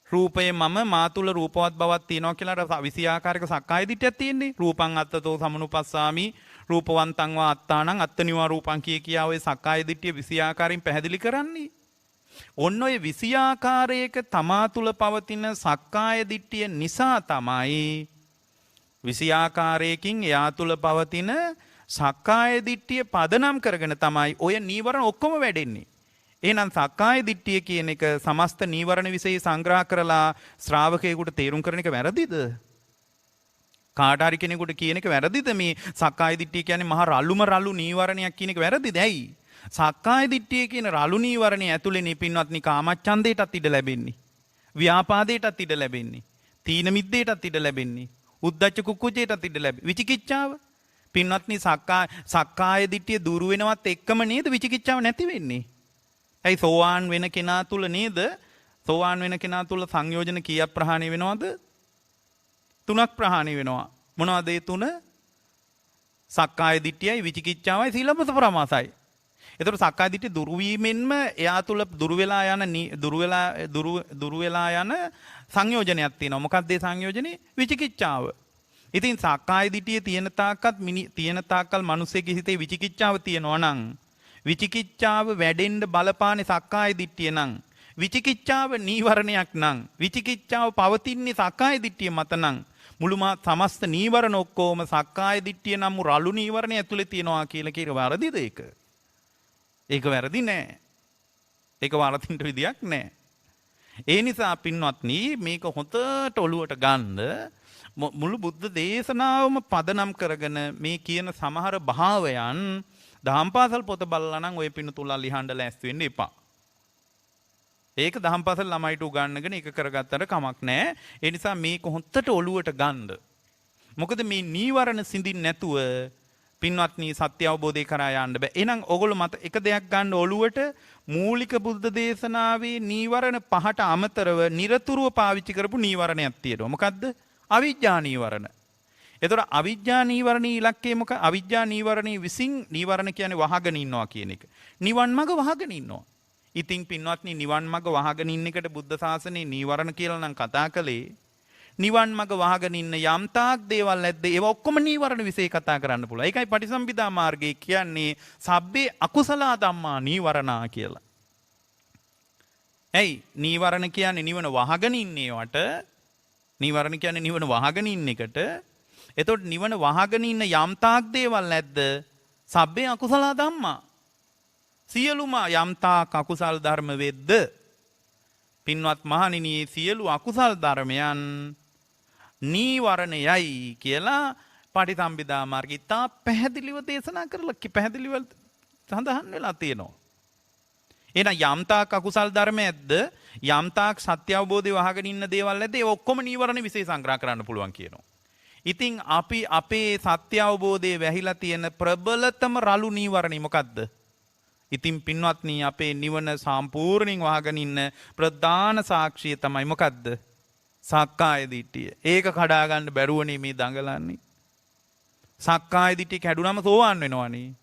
රූපයේ මම මා තුල රූපවත් බවක් තියෙනවා කියලා විසියාකාරක සක්කාය දිට්ඨියක් තියෙන්නේ. රූපං අත්තතෝ සමනුපස්සාමි රූපවන්තං වා අත්තානං අත්තනිවා රූපං කියා ඔය සක්කාය දිට්ඨිය විසියාකාරයෙන් පැහැදිලි කරන්නේ. ඔන්න ඔය විසියාකාරයක තමා තුල පවතින සක්කාය දිට්ඨිය නිසා තමයි විසියාකාරයකින් එයා තුල පවතින සක්කාය දිට්ඨිය පදනම් කරගෙන තමයි ඔය නීවරණ ඔක්කොම වැඩෙන්නේ. එහෙනම් සක්කාය දිට්ඨිය කියන එක සමස්ත නීවරණ විශේෂ සංග්‍රහ කරලා ශ්‍රාවකයෙකුට තේරුම් කරන එක වැරදිද? කාට හරි කෙනෙකුට කියන එක වැරදිද? මේ සක්කාය දිට්ඨිය කියන්නේ මහා රළු නීවරණයක් කියන එක වැරදිද? ඇයි? සක්කාය දිට්ඨිය කියන රළු නීවරණය ඇතුළේනේ පින්වත්නි කාමච්ඡන්දේටත් ඉඩ ලැබෙන්නේ. ව්‍යාපාදේටත් ඉඩ ලැබෙන්නේ. තීන මිද්දේටත් ඉඩ ලැබෙන්නේ. උද්ධච්ච කුක්කුච්චේටත් ඉඩ ලැබෙන්නේ. විචිකිච්ඡාව පින්වත්නි සක්කාය දිට්ඨිය දුරු වෙනවත් එක්කම නේද විචිකිච්ඡාව නැති වෙන්නේ? ඇයි සෝවාන් වෙන කෙනා තුල නේද? සෝවාන් වෙන කෙනා තුල සංයෝජන කීයක් ප්‍රහාණය වෙනවද? 3ක් ප්‍රහාණය වෙනවා. මොනවද ඒ 3? සක්කාය දිට්ඨියයි, විචිකිච්ඡාවයි, සීලබ්බත පරාමාසයි. ඒතකොට සක්කාය දිට්ඨිය දුරු වීමෙන්ම එයා තුල දුරු වෙලා යන සංයෝජනයක් තියෙනවා. මොකක්ද ඒ සංයෝජනේ? විචිකිච්ඡාව. ඉතින් සක්කාය දිට්ඨිය තියෙන තාක්කල් මිනිස්සෙගේ හිතේ විචිකිච්ඡාව තියෙනවා නම්, විචිකිච්ඡාව වැඩෙන්න බලපානේ සක්කාය දිට්ඨිය නම්, විචිකිච්ඡාව නීවරණයක් නම්, විචිකිච්ඡාව පවතින්නේ සක්කාය දිට්ඨිය මත නම්, සමස්ත නීවරණ ඔක්කොම සක්කාය දිට්ඨිය නම් රළු නීවරණ ඇතුලේ තියෙනවා කියලා කියන වැරදිද ඒක? ඒක වැරදි නෑ. ඒක වරදින්න විදියක් නෑ. ඒ නිසා පින්වත්නි මේක හොතට ඔලුවට ගන්න මුළු බුද්ධ දේශනාවම පදනම් කරගෙන මේ කියන සමහර භාවයන් දහම්පාසල් පොත බලලා නම් ඔය පින්තුලා ලිහන්න ලෑස්ති වෙන්න එපා. ඒක දහම්පාසල් ළමයිට උගන්වගෙන ඒක කරගත්තට කමක් නැහැ. ඒ නිසා මේක හොත්තට ඔලුවට ගන්න. මොකද මේ නීවරණ සිඳින්න නැතුව පින්වත්නි සත්‍ය අවබෝධය කරා යන්න බෑ. එහෙනම් ඔයගොල්ලෝ මත එක දෙයක් ගන්න ඔලුවට මූලික බුද්ධ දේශනාවේ නීවරණ 5ට අමතරව নিরතුරුව පාවිච්චි කරපු නීවරණයක් තියෙනවා. මොකද්ද? අවිජ්ජා නීවරණ. එතකොට අවිජ්ජා නීවරණී ඉලක්කය මොකක්ද? අවිජ්ජා නීවරණී විසින් නීවරණ කියන්නේ වහගෙන ඉන්නවා කියන එක. නිවන් මඟ වහගෙන ඉන්නවා. ඉතින් පින්වත්නි නිවන් මඟ වහගෙන ඉන්න එකට බුද්ධ ශාසනයේ නීවරණ කියලා නම් කතා කළේ. නිවන් මඟ වහගෙන ඉන්න යම් තාක් දේවල් නැද්ද? ඒවා ඔක්කොම නීවරණ විශේෂ කතා කරන්න පුළුවන්. ඒකයි පටිසම්භිදා මාර්ගය කියන්නේ සබ්බේ අකුසල ධම්මා නීවරණා කියලා. ඇයි? නීවරණ කියන්නේ නිවන වහගෙන ඉන්නේවට. නීවරණ කියන්නේ නිවන වහගෙන ඉන්න එකට. එතකොට නිවන වහගෙන ඉන්න යම් තාක් දේවල් නැද්ද? සබ්බේ අකුසල ධම්මා. සියලුම යම්තා අකුසල් ධර්ම වෙද්ද පින්වත් මහණෙනි සියලු අකුසල් ධර්මයන් නීවරණයයි කියලා පටිසම්භිදා මාර්ගයේ තා පැහැදිලිව දේශනා කරලා පැහැදිලිව සඳහන් වෙලා තියෙනවා. එහෙනම් යම්තාක් අකුසල් ධර්ම ඇද්ද යම්තාක් සත්‍ය අවබෝධය වහගෙන ඉන්න දේවල් ඇද්ද ඒ ඔක්කොම නීවරණ විශේෂ සංග්‍රහ කරන්න පුළුවන් කියනවා. ඉතින් අපි අපේ සත්‍ය අවබෝධයේ වැහිලා තියෙන ප්‍රබලතම රළු නීවරණي මොකද්ද? ඉතින් පින්වත්නි අපේ නිවන සම්පූර්ණයෙන් වහගෙන ඉන්න ප්‍රධාන සාක්ෂිය තමයි මොකද්ද? සක්කාය දිට්ඨිය. ඒක කඩා ගන්න බැරුවනේ මේ දඟලන්නේ. සක්කාය දිට්ඨිය කැඩුනම සෝවාන් වෙනවනේ.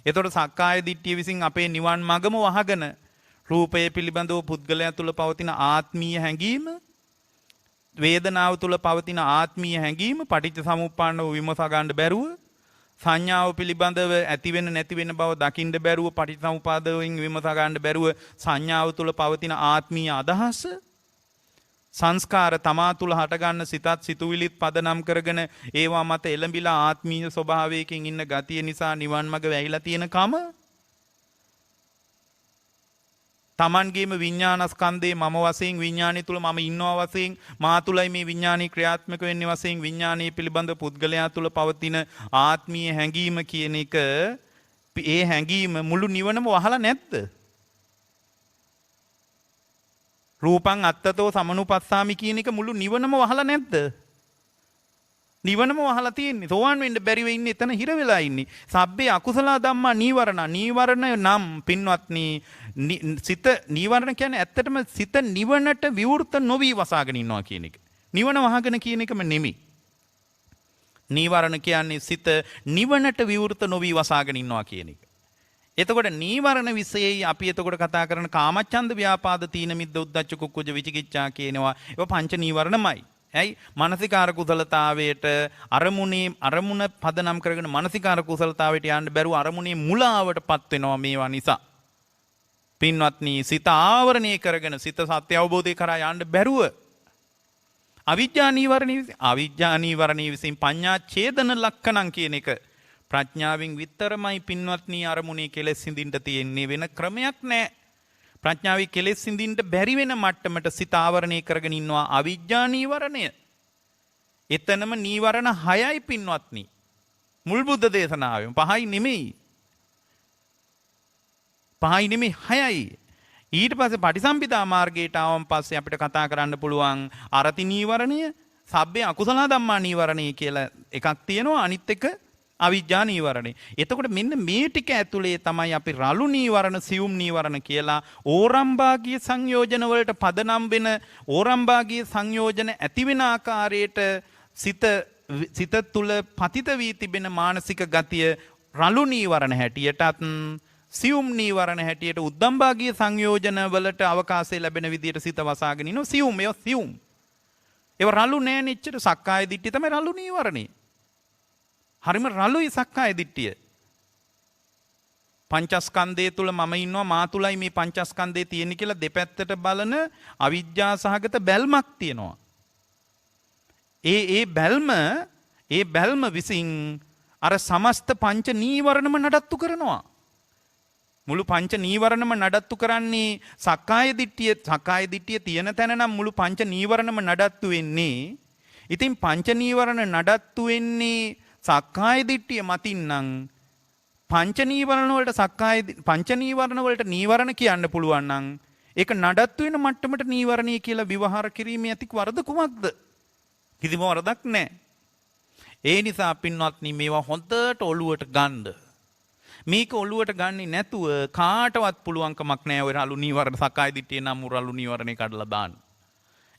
එතකොට සක්කාය දිට්ඨිය විසින් අපේ නිවන් මගම වහගෙන රූපය පිළිබඳව පුද්ගලයා තුළ පවතින ආත්මීය හැඟීම, වේදනාව තුළ පවතින ආත්මීය හැඟීම පටිච්ච සමුප්පන්නව විමස ගන්න බැරුව, සංඥාව පිළිබඳව ඇති වෙන නැති වෙන බව දකින්න බැරුව, පටිච්ච සමුපාදයෙන් විමස ගන්න බැරුව සංඥාව තුළ පවතින ආත්මීය අදහස, සංස්කාර තමා තුළ හටගන්න සිතත් සිතුවිලිත් පදනම් කරගෙන ඒවා මත එළඹිලා ආත්මීය ස්වභාවයකින් ඉන්න ගතිය නිසා නිවන් මඟ වැහිලා තියෙන කම, තමන්ගේම විඥානස්කන්ධේ මම වශයෙන් විඥානය තුළ මම ඉන්නවා වශයෙන් මා තුළයි මේ විඥානී ක්‍රියාත්මක වෙන්නේ වශයෙන් විඥානීය පිළිබඳ පුද්ගලයා තුළ පවතින ආත්මීය හැඟීම කියන එක, ඒ හැඟීම මුළු නිවනම වහලා නැද්ද? රූපං අත්තතෝ සමනුපස්සාමි කියන එක මුළු නිවනම වහලා නැද්ද? නිවනම වහලා තියෙන්නේ. සෝවාන් වෙන්න බැරිව ඉන්නේ එතන හිර වෙලා ඉන්නේ. සබ්බේ අකුසල ධම්මා නීවරණ. නීවරණ නම් පින්වත්නි සිත නීවරණ කියන්නේ ඇත්තටම සිත නිවනට විවෘත නොවි වසාගෙන ඉන්නවා කියන එක. නිවන වහගෙන කියන එකම නෙමෙයි. නීවරණ කියන්නේ සිත නිවනට විවෘත නොවි වසාගෙන ඉන්නවා කියන එක. එතකොට නීවරණ විශේෂයි අපි එතකොට කතා කරන කාමච්ඡන්ද ව්‍යාපාද තීන මිද්ද උද්ධච්ච කුක්කුජ විචිකිච්ඡා කියනවා. ඒවා පංච නීවරණමයි. ඇයි? මානසිකාර කුසලතාවයට අරමුණ පදනම් කරගෙන මානසිකාර කුසලතාවයට යන්න බැරුව අරමුණේ මුලාවටපත් වෙනවා මේවා නිසා. පින්වත්නි සිත ආවරණය කරගෙන සිත සත්‍ය අවබෝධය කරා යන්න බැරුව අවිජ්ජා නීවරණී විසින් පඤ්ඤා ඡේදන ලක්ෂණං කියන එක ප්‍රඥාවෙන් විතරමයි පින්වත්නි අරමුණේ කෙලෙස් සිඳින්න තියෙන්නේ, වෙන ක්‍රමයක් නැහැ. ප්‍රඥාවේ කෙලෙස් සිඳින්න බැරි වෙන මට්ටමට සිත ආවරණය කරගෙන ඉන්නවා අවිජ්ජා නීවරණය. එතනම නීවරණ 6යි පින්වත්නි. මුල් බුද්ධ දේශනාවෙම 5යි නෙමෙයි. 6යි. ඊට පස්සේ පටිසම්භිදා මාර්ගයට ආවම පස්සේ අපිට කතා කරන්න පුළුවන් අරති නීවරණය, සබ්බේ අකුසල ධම්මා නීවරණය කියලා එකක් තියෙනවා. අනිත් එක අවිජ්ජා නීවරණේ. එතකොට මෙන්න මේ ටික ඇතුලේ තමයි අපි රළු නීවරණ, සියුම් නීවරණ කියලා ඕරම්භාගීය සංයෝජන වලට පදනම් වෙන ඕරම්භාගීය සංයෝජන ඇති වෙන ආකාරයට සිත තුල පතිත වී තිබෙන මානසික ගතිය රළු නීවරණ හැටියටත් සියුම් නීවරණ හැටියට උද්දම්භාගීය සංයෝජන වලට අවකාශය ලැබෙන විදියට සිත වසාගෙන ඉනවා. සියුම්. ඒව රළු නෑ නෙච්චර. සක්කාය දිට්ඨිය තමයි රළු නීවරණේ. හරිම රළුයි සක්කාය දිට්ඨිය. පංචස්කන්ධය තුල මම ඉන්නවා, මා තුලයි මේ පංචස්කන්ධය තියෙන්නේ කියලා දෙපැත්තට බලන අවිජ්ජා සහගත බැල්මක් තියෙනවා. ඒ බැල්ම විසින් අර සමස්ත පංච නීවරණම නඩත්තු කරනවා. මුළු පංච නීවරණම නඩත්තු කරන්නේ සක්කාය දිට්ඨිය තියෙන තැන නම් මුළු පංච නීවරණම නඩත්තු වෙන්නේ. ඉතින් පංච නීවරණ නඩත්තු වෙන්නේ සක්කාය දිට්ඨිය මතින් නම් පංච නීවරණ වලට නීවරණ කියන්න පුළුවන් නම් ඒක නඩත්තු වෙන මට්ටමට නීවරණී කියලා විවහාර කිරීමේ ඇති වරද කුමක්ද? කිසිම වරදක් නැහැ. ඒ නිසා පින්වත්නි මේවා හොඳට ඔළුවට ගන්න. මේක ඔළුවට ගන්නේ නැතුව කාටවත් පුළුවන්කමක් නැහැ ඔය රළු නීවරණ සක්කාය දිට්ඨිය නම් රළු නීවරණේ කඩලා දාන්න.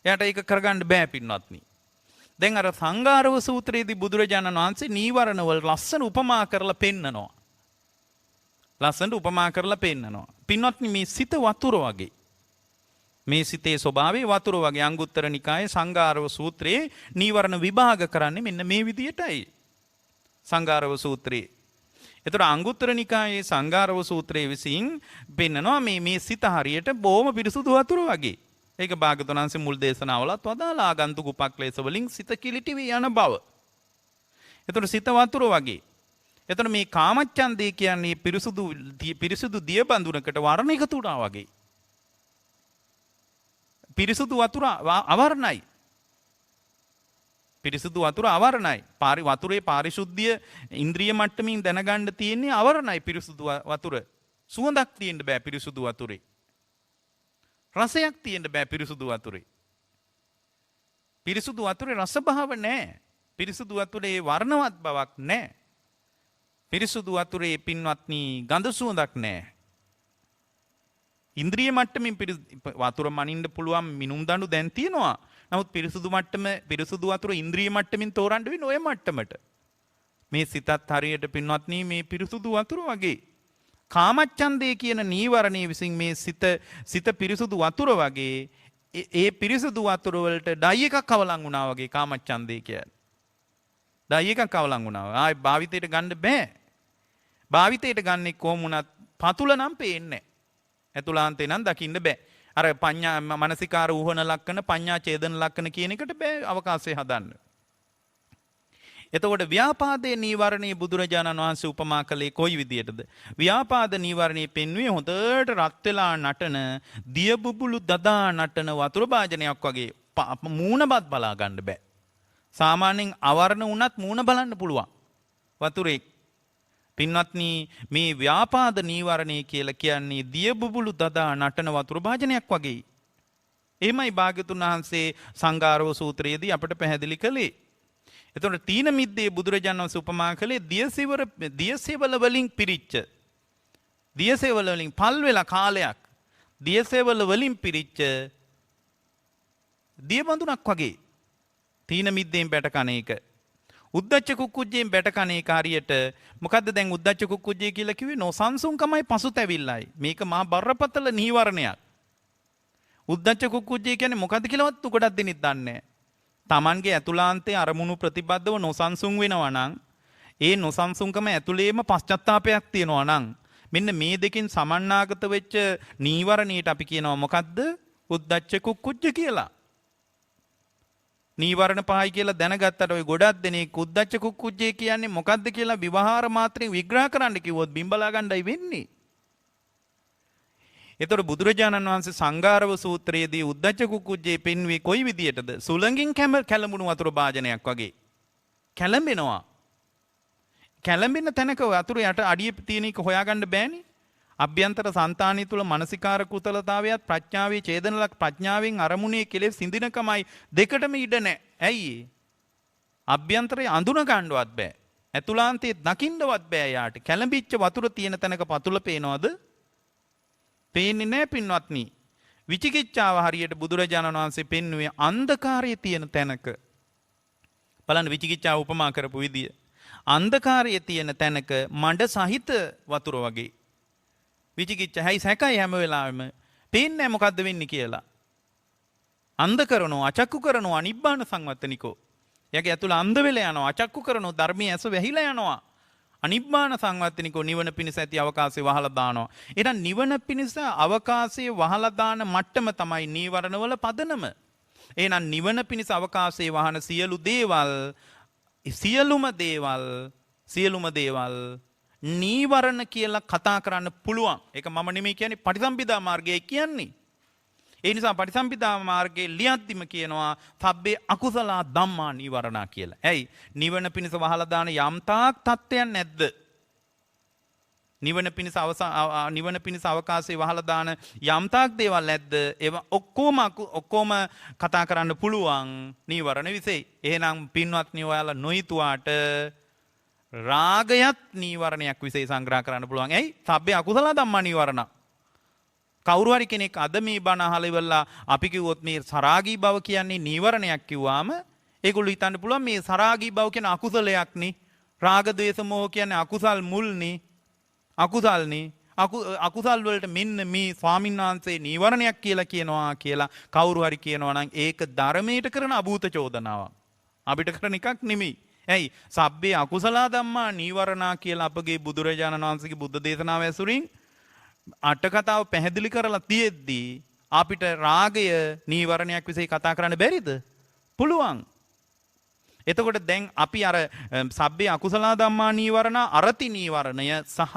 එයාට ඒක කරගන්න බෑ පින්වත්නි. දැන් අර සංඝාරව සූත්‍රයේදී බුදුරජාණන් වහන්සේ නීවරණ වල ලස්සන උපමා කරලා පෙන්නනවා. පින්වත්නි මේ සිත වතුර වගේ. මේ සිතේ ස්වභාවය වතුර වගේ. අංගුත්තර නිකායේ සංඝාරව සූත්‍රයේ නීවරණ විභාග කරන්නේ මෙන්න මේ විදියටයි. සංඝාරව සූත්‍රයේ. එතකොට අංගුත්තර නිකායේ සංඝාරව සූත්‍රයේ විසින් පෙන්නනවා මේ සිත හරියට බොහොම පිරිසුදු වතුර වගේ. ඒක භාග්‍යවතුන් වහන්සේ මුල් දේශනාවලත් වදාලා ආගන්තුක උපක්ලේශ වලින් සිත කිලිටි වී යන බව. එතකොට සිත වතුර වගේ. එතන මේ කාමච්ඡන්දේ කියන්නේ පිරිසුදු දිය බඳුනකට වර්ණ එකතු වුණා වගේ. පිරිසුදු වතුර අවර්ණයි. පිරිසුදු වතුර අවර්ණයි. වතුරේ පාරිශුද්ධිය ඉන්ද්‍රිය මට්ටමින් දැනගන්න තියෙන්නේ අවර්ණයි පිරිසුදු වතුර. සුවඳක් තියෙන්න බෑ පිරිසුදු වතුරේ. රසයක් තියෙන්න බෑ පිරිසුදු වතුරේ. පිරිසුදු වතුරේ රස භාව නැහැ. පිරිසුදු වතුරේ වර්ණවත් බවක් නැහැ. පිරිසුදු වතුරේ පින්වත්නි ගඳ සුවඳක් නැහැ. ඉන්ද්‍රිය මට්ටමින් වතුර මනින්න පුළුවන් මිනුම් දඬු දැන් තියෙනවා. නමුත් පිරිසුදු වතුර ඉන්ද්‍රිය මට්ටමින් තෝරන්න වෙන්නේ ඔය මට්ටමට. මේ සිතත් හරියට පින්වත්නි මේ පිරිසුදු වතුර වගේ. කාමච්ඡන්දේ කියන නීවරණයේ විසින් මේ සිත පිරිසුදු වතුර වගේ ඒ පිරිසුදු වතුර වලට ඩයි එකක් අවලං වුණා වගේ කාමච්ඡන්දේ කියන්නේ. ඩයි එකක් අවලං වුණා. ආයි භාවිතයට ගන්න බෑ. භාවිතයට ගන්නේ කොහොම වුණත් පතුල නම් පේන්නේ නැහැ. ඇතුළාන්තේ නම් දකින්න බෑ. අර පඤ්ඤා මානසිකාර ඌහන ලක්කන පඤ්ඤා ඡේදන ලක්කන කියන එකට බෑ අවකාශය හදන්න. එතකොට ව්‍යාපාදයේ නීවරණේ බුදුරජාණන් වහන්සේ උපමා කළේ කොයි විදියටද? ව්‍යාපාද නීවරණේ පෙන්වුවේ හොඳට රත් වෙලා නටන දිය බුබුලු දදා නටන වතුර භාජනයක් වගේ මූණවත් බලා ගන්න බෑ. සාමාන්‍යයෙන් අවර්ණ වුණත් මූණ බලන්න පුළුවන්. වතුරේ පින්වත්නි මේ ව්‍යාපාද නීවරණේ කියලා කියන්නේ දිය බුබුලු දදා නටන වතුර භාජනයක් වගේ. එහෙමයි භාග්‍යතුන් වහන්සේ සංඝාරව සූත්‍රයේදී අපට පැහැදිලි කළේ. එතකොට තීන මිද්දේ බුදුරජාණන් වහන්සේ උපමා කළේ දියසෙවල වලින් පිරිච්ච දියසෙවල වලින් පල් වෙලා කාලයක් දියසෙවල වලින් පිරිච්ච දිය බඳුනක් වගේ. තීන මිද්දෙන් බැට කන එක. උද්දච්ච කුක්කුජ්ජයෙන් බැට කන එක හරියට මොකද්ද දැන් උද්දච්ච කුක්කුජ්ජය කියලා කිව්වේ නොසන්සුන්කමයි පසුතැවිල්ලයි. මේක මහා බරපතල නීවරණයක්. උද්දච්ච කුක්කුජ්ජය කියන්නේ මොකද්ද කියලාවත් උකටත් දෙනිත් දන්නේ නැහැ. Tamanගේ ඇතුළාන්තයේ අරමුණු ප්‍රතිබද්ධව නොසන්සුන් වෙනවා නම් ඒ නොසන්සුන්කම ඇතුළේම පශ්චත්තාපයක් තියෙනවා නම් මෙන්න මේ දෙකෙන් සමන්නාගත වෙච්ච නීවරණයට අපි කියනවා මොකද්ද? උද්දච්ච කුක්කුජ්ජ කියලා. නීවරණ පහයි කියලා දැනගත්තට ඔය ගොඩක් දෙනෙක් උද්දච්ච කුක්කුජ්ජේ කියන්නේ මොකද්ද කියලා විවහාර මාත්‍රෙන් විග්‍රහ කරන්න කිව්වොත් බිම්බලා ගන්නයි වෙන්නේ. එතකොට බුදුරජාණන් වහන්සේ සංඝාරව සූත්‍රයේදී උද්දච්ච කුක්කුජ්ජේ පෙන්වුවේ කොයි විදියටද? සුළඟින් කැළඹුණු වතුර භාජනයක් වගේ. කැළඹෙනවා. කැළඹෙන තැනක වතුර යට අඩිය තියෙන එක හොයාගන්න බෑනේ. අභ්‍යන්තර సంతානිය තුල මානසිකාර කුසලතාවයත් ප්‍රඥාවේ ඡේදනලක් ප්‍රඥාවෙන් අරමුණේ කෙලෙස් සිඳිනකමයි දෙකටම ඉඩ නැහැ. ඇයි? අභ්‍යන්තරේ අඳුන ගන්නවත් බෑ. ඇතුළාන්තයේ දකින්නවත් බෑ යාට. කැළඹිච්ච වතුර තියෙන තැනක පතුල පේනවද? පේන්නේ නැහැ පින්වත්නි. විචිකිච්ඡාව හරියට බුදුරජාණන් වහන්සේ පෙන්වුවේ අන්ධකාරයේ තියෙන තැනක. බලන්න විචිකිච්ඡාව උපමා කරපු විදිය. අන්ධකාරයේ තියෙන තැනක මඩ සහිත වතුර වගේ. විචිකිච්ඡා හැයි සැකයි හැම වෙලාවෙම පේන්නේ මොකද්ද වෙන්නේ කියලා. අන්ධ කරනවා, අචක්කු කරනවා, නිබ්බාන සංවත්තනිකෝ. යගේ ඇතුළ අන්ධ වෙලා යනවා, අචක්කු කරනවා, ධර්මයේ ඇස වැහිලා යනවා. අනිබ්බාන සංවත්තනිකෝ නිවන පිණිස ඇති අවකාශය වහලා දානවා. එහෙනම් නිවන පිණිස අවකාශය වහලා දාන මට්ටම තමයි නීවරණවල පදනම. එහෙනම් නිවන පිණිස අවකාශය වහන සියලුම දේවල් නීවරණ කියලා කතා කරන්න පුළුවන්. ඒක මම නෙමෙයි කියන්නේ පටිසම්භිදා මාර්ගයයි කියන්නේ. ඒ නිසා පටිසම්භිදා මාර්ගයේ ලියද්දිම කියනවා සබ්බේ අකුසල ධම්මා නීවරණා කියලා. ඇයි? නිවන පිණිස වහලා දාන යම්තාක් තත්ත්වයන් නැද්ද? නිවන පිණිස අවකාශයේ වහලා දාන යම්තාක් දේවල් නැද්ද? ඒවා ඔක්කොම කතා කරන්න පුළුවන් නීවරණ විසෙයි. එහෙනම් පින්වත්නි ඔයාලා නොහිතුවාට රාගයත් නීවරණයක් විසේ සංග්‍රහ කරන්න පුළුවන්. ඇයි? සබ්බේ අකුසල ධම්මා නීවරණ. කවුරු හරි කෙනෙක් අද මේ බණ අහලා ඉවරලා අපි කිව්වොත් මේ සරාගී බව කියන්නේ නීවරණයක් කිව්වාම ඒගොල්ලෝ හිතන්න පුළුවන් මේ සරාගී බව කියන අකුසලයක් නේ. රාග ද්වේෂ මොහ කියන්නේ අකුසල් මුල්නේ. අකුසල් වලට මෙන්න මේ ස්වාමීන් වහන්සේ නීවරණයක් කියලා කියනවා කියලා කවුරු හරි කියනවා නම් ඒක ධර්මයට කරන අභූත චෝදනාවක්. අපිට කරන එකක් නෙමෙයි. ඇයි? සබ්බේ අකුසල ධම්මා නීවරණා කියලා අපගේ බුදුරජාණන් වහන්සේගේ බුද්ධ දේශනාව ඇසුරින් අට කතාව පැහැදිලි කරලා තියෙද්දී අපිට රාගය නීවරණයක් විදිහේ කතා කරන්න බැරිද? පුළුවන්. එතකොට දැන් අපි අර සබ්බේ අකුසල ධම්මා නීවරණ අරති නීවරණය සහ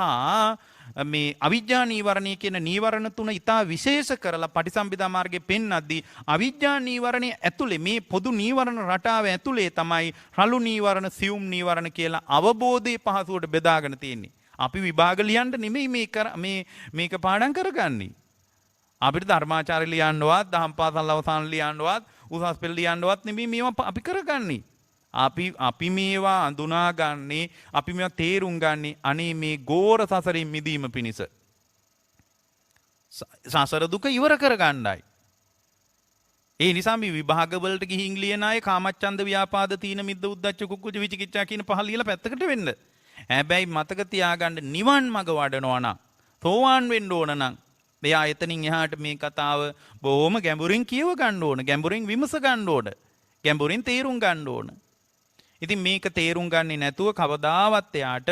මේ අවිජ්ජා නීවරණය කියන නීවරණ තුන ඊටා විශේෂ කරලා පටිසම්භිදා මාර්ගයේ පෙන්වද්දී අවිජ්ජා නීවරණය ඇතුලේ මේ පොදු නීවරණ රටාව ඇතුලේ තමයි රළු නීවරණ සියුම් නීවරණ කියලා අවබෝධයේ පහසුවට බෙදාගෙන තියෙන්නේ. අපි විභාග ලියන්න නෙමෙයි මේක පාඩම් කරගන්නේ. අපිට ධර්මාචාර්ය ලියන්නවත්, දහම් පාසල් අවසාන ලියන්නවත්, උසස් පෙළ ලියන්නවත් නෙමෙයි මේවා අපි කරගන්නේ. අපි මේවා අඳුනාගන්නේ, අපි මේවා තේරුම් ගන්නේ අනේ මේ ගෝර සසරින් මිදීම පිණිස. සසර දුක ඉවර කරගන්නයි. ඒ නිසා මේ විභාග වලට ගිහින් ලියන අය කාමච්ඡන්ද ව්‍යාපාද තීන මිද්ද උද්ධච්ච කුක්කුච විචිකිච්ඡා කියන පහ ලියලා පැත්තකට වෙන්න. හැබැයි මතක තියාගන්න නිවන් මඟ වඩනවා නම්, සෝවාන් වෙන්න ඕන නම් මෙයා එතනින් එහාට මේ කතාව බොහොම ගැඹුරින් කියව ගන්න ඕන, ගැඹුරින් විමස ගන්න ඕන, ගැඹුරින් තේරුම් ගන්න ඕන. ඉතින් මේක තේරුම් ගන්නේ නැතුව කවදාවත් එයාට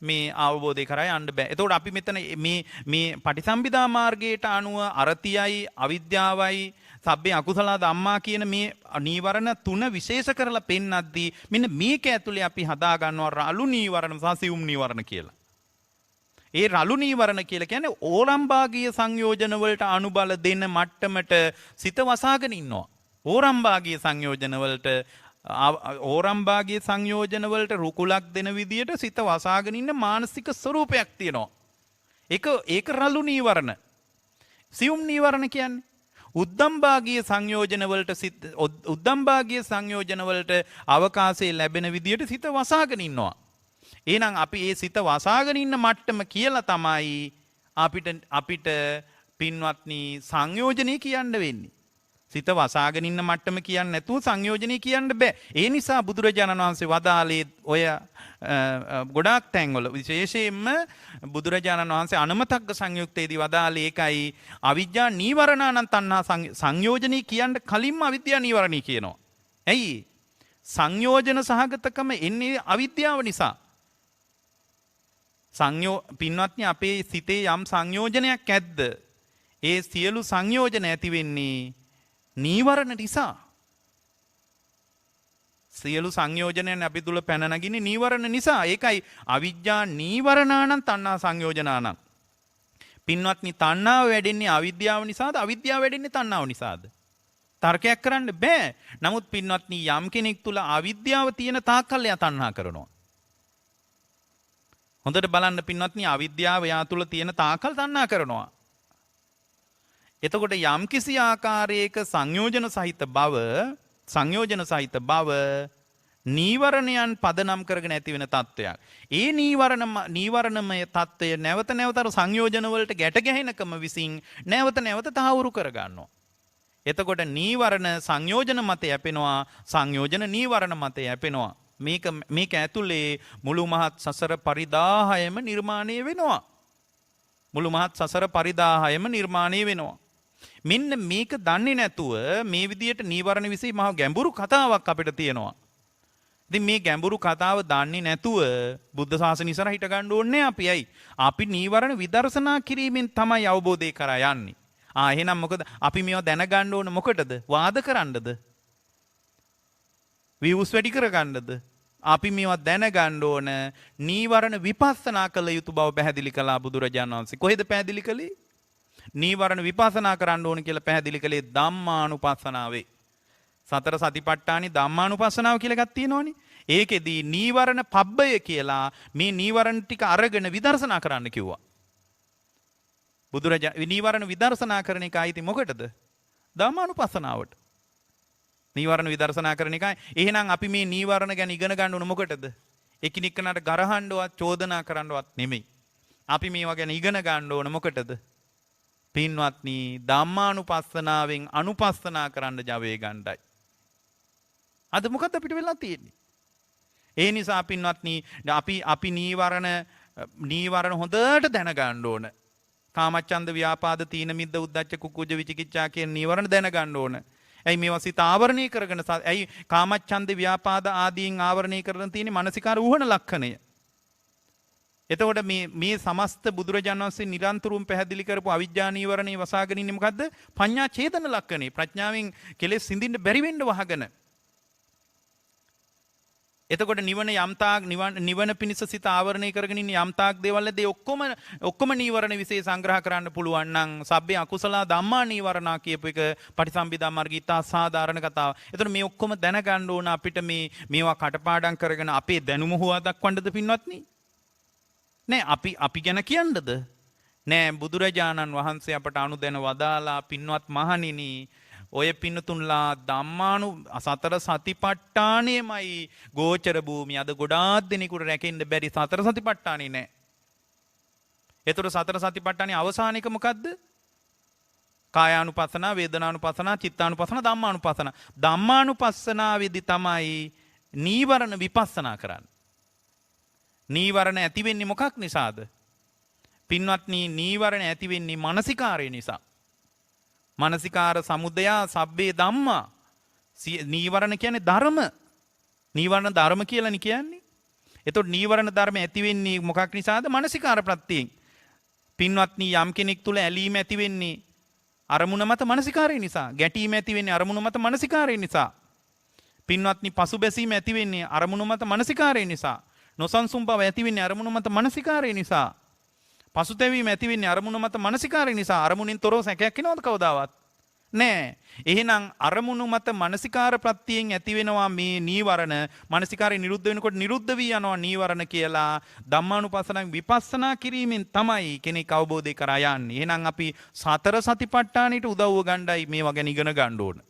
මේ අවබෝධය කරා යන්න බෑ. එතකොට අපි මෙතන මේ පටිසම්භිදා මාර්ගයට අනුව අරතියයි අවිද්‍යාවයි සබ්බේ අකුසල ධම්මා කියන මේ නීවරණ තුන විශේෂ කරලා පෙන්වද්දී මෙන්න මේක ඇතුලේ අපි හදා ගන්නවා රළු නීවරණ සහ සියුම් නීවරණ කියලා. ඒ රළු නීවරණ කියලා කියන්නේ ඕරම්භාගීය සංයෝජන වලට අනුබල දෙන මට්ටමට සිත වසාගෙන ඉන්නවා. ඕරම්භාගීය සංයෝජන වලට ඕරම්භාගීය සංයෝජන වලට රුකුලක් දෙන විදියට සිත වසාගෙන ඉන්න මානසික ස්වરૂපයක් තියෙනවා. ඒක රළු නීවරණ. සියුම් නීවරණ කියන්නේ උද්දම්භාගීය සංයෝජන වලට උද්දම්භාගීය සංයෝජන වලට අවකාශය ලැබෙන විදියට සිත වසාගෙන ඉන්නවා. එහෙනම් අපි මේ සිත වසාගෙන ඉන්න මට්ටම කියලා තමයි අපිට පින්වත්නි සංයෝජනේ කියන්න වෙන්නේ. සිත වසාගෙන ඉන්න මට්ටම කියන්නේ නැතුව සංයෝජනේ කියන්න බෑ. ඒ නිසා බුදුරජාණන් වහන්සේ වදාළේ ඔය ගොඩාක් තැන්වල විශේෂයෙන්ම බුදුරජාණන් වහන්සේ අනමතග්ග සංයුක්තයේදී වදාළේ ඒකයි අවිජ්ජා නීවරණානං තණ්හා සංයෝජනේ කියන්න කලින්ම අවිද්‍යා නීවරණී කියනවා. ඇයි? සංයෝජන සහගතකම එන්නේ අවිද්‍යාව නිසා. පින්වත්නි අපේ සිතේ යම් සංයෝජනයක් ඇද්ද? ඒ සියලු සංයෝජන ඇති වෙන්නේ නීවරණ නිසා. සියලු සංයෝජනයන් අපි තුල පැන නගින්නේ නීවරණ නිසා. ඒකයි අවිජ්ජා නීවරණානං තණ්හා සංයෝජනානං. පින්වත්නි තණ්හාව වැඩෙන්නේ අවිද්‍යාව නිසාද? අවිද්‍යාව වැඩෙන්නේ තණ්හාව නිසාද? තර්කයක් කරන්න බෑ. නමුත් පින්වත්නි යම් කෙනෙක් තුල අවිද්‍යාව තියෙන තාක්කල් එයා තණ්හා කරනවා. හොඳට බලන්න පින්වත්නි අවිද්‍යාව එයා තුල තියෙන තාක්කල් තණ්හා කරනවා. එතකොට යම් කිසි ආකාරයක සංයෝජන සහිත බව නීවරණයන් පදනම් කරගෙන ඇති වෙන තත්වයක්. ඒ නීවරණමය තත්වය නැවත නැවත සංයෝජන වලට ගැට ගැහෙනකම විසින් නැවත නැවත තහවුරු කරගන්නවා. එතකොට නීවරණ සංයෝජන මත යැපෙනවා, සංයෝජන නීවරණ මත යැපෙනවා. මේක ඇතුලේ මුළු මහත් සසර පරිදාහයම නිර්මාණය වෙනවා. මුළු මහත් සසර පරිදාහයම නිර්මාණය වෙනවා. මෙන්න මේක දන්නේ නැතුව මේ විදියට නීවරණ විශ්ේ මහ ගැඹුරු කතාවක් අපිට තියෙනවා. ඉතින් මේ ගැඹුරු කතාව දන්නේ නැතුව බුද්ධ ශාසනය ඉස්සරහ හිට ගන්න ඕනේ අපි. ඇයි? අපි නීවරණ විදර්ශනා කිරීමෙන් තමයි අවබෝධය කරා යන්නේ. එහෙනම් මොකද අපි මේවා දැනගන්න ඕන මොකටද? වාද කරන්නද? විවුස් වැඩි කරගන්නද? අපි මේවා දැනගන්න ඕන නීවරණ විපස්සනා කළ යුතු බව පැහැදිලි කළා බුදුරජාණන් වහන්සේ. කොහෙද පැහැදිලි කළේ? නීවරණ විපස්සනා කරන්න ඕන කියලා පැහැදිලි කළේ ධම්මානුපස්සනාවේ. සතර සතිපට්ඨානි ධම්මානුපස්සනාව කියලා එකක් තියෙනවනේ. ඒකෙදී නීවරණ පබ්බය කියලා මේ නීවරණ ටික අරගෙන විදර්ශනා කරන්න කිව්වා. නීවරණ විදර්ශනා කරන එක ආйти මොකටද? ධම්මානුපස්සනාවට. නීවරණ විදර්ශනා කරන එකයි. එහෙනම් අපි මේ නීවරණ ගැන ඉගෙන ගන්න ඕන මොකටද? එකිනෙකනට ගරහන්නවත් චෝදනා කරන්නවත් නෙමෙයි. අපි මේවා ගැන ඉගෙන ගන්න ඕන මොකටද? පින්වත්නි ධම්මානුපස්සනාවෙන් අනුපස්සනා කරන්න ජවයේ ගන්නයි. අද මොකද අපිට වෙලා තියෙන්නේ? ඒ නිසා පින්වත්නි අපි නීවරණ හොඳට දැනගන්න ඕන. කාමච්ඡන්ද ව්‍යාපාද තීන මිද්ද උද්ධච්ච කුක්කුජ විචිකිච්ඡා කියන නීවරණ දැනගන්න ඕන. ඇයි මේවා සිත ආවරණය කරගෙන ඇයි කාමච්ඡන්ද ව්‍යාපාද ආදීන් ආවරණය කරගෙන තියෙන්නේ මානසිකාර ඌහන ලක්ෂණය. එතකොට මේ සමස්ත බුදුරජාණන් වහන්සේ නිරන්තරව පැහැදිලි කරපු අවිජ්ජා නීවරණේ වසාගෙන ඉන්නේ මොකද්ද? පඤ්ඤා ඡේදන ලක්ෂණේ. ප්‍රඥාවෙන් කෙලෙස් සිඳින්න බැරි වෙන්න වහගෙන. එතකොට නිවන යම්තාක් නිවන පිණිස සිත ආවරණය කරගෙන ඉන්න යම්තාක් දේවල් ඒ ඔක්කොම නීවරණ විශේෂ සංග්‍රහ කරන්න පුළුවන් නම් සබ්බේ අකුසල ධම්මා නීවරණා කියපු එක පටිසම්භිදා මාර්ගයේ ඉතා සාධාරණ කතාව. එතකොට මේ ඔක්කොම දැනගන්න ඕන අපිට මේවා කටපාඩම් කරගෙන අපේ දැනුම හොවා දක්වන්නද පින්වත්නි? නෑ අපි ගැන කියන්නද? නෑ බුදුරජාණන් වහන්සේ අපට අනුදැන වදාලා පින්වත් මහණෙනි ඔය පින්නතුන්ලා ධම්මානු සතර සතිපට්ඨානෙමයි ගෝචර භූමිය. අද ගොඩාක් දෙනෙකුට රැකෙන්න බැරි සතර සතිපට්ඨානෙ නෑ. ඒතර සතර සතිපට්ඨානේ අවසාන එක මොකද්ද? කායානුපස්සන, වේදනානුපස්සන, චිත්තානුපස්සන, ධම්මානුපස්සන. ධම්මානුපස්සනාවේදී තමයි නීවරණ විපස්සනා කරන්නේ. නීවරණ ඇති වෙන්නේ මොකක් නිසාද? පින්වත්නි නීවරණ ඇති වෙන්නේ මානසිකාරය නිසා. මානසිකාර සමුදය සබ්බේ ධම්මා. නීවරණ කියන්නේ ධර්ම. නීවරණ ධර්ම කියලානේ කියන්නේ. එතකොට නීවරණ ධර්ම ඇති වෙන්නේ මොකක් නිසාද? මානසිකාර ප්‍රත්‍යයෙන්. පින්වත්නි යම් කෙනෙක් තුල ඇලීම ඇති වෙන්නේ අරමුණ මත මානසිකාරය නිසා. ගැටීම ඇති වෙන්නේ අරමුණ මත මානසිකාරය නිසා. පින්වත්නි පසුබැසීම ඇති වෙන්නේ අරමුණ මත මානසිකාරය නිසා. නොසන්සුන් බව ඇති වෙන්නේ අරමුණ මත මානසිකාරය නිසා. පසුතැවීම ඇති වෙන්නේ අරමුණ මත මානසිකාරය නිසා. අරමුණින් තොරව සැකයක් එනවද කවදාවත්? නෑ. එහෙනම් අරමුණු මත මානසිකාර ප්‍රත්‍යයෙන් ඇති වෙනවා මේ නීවරණ. මානසිකාරය නිරුද්ධ වෙනකොට නිරුද්ධ වී යනවා නීවරණ කියලා ධම්මානුපස්සනාවෙන් විපස්සනා කිරීමෙන් තමයි කෙනෙක් අවබෝධය කරා යන්නේ. එහෙනම් අපි සතර සතිපට්ඨානෙට උදව්ව ගන්නයි මේවා ගැන ඉගෙන ගන්න ඕන.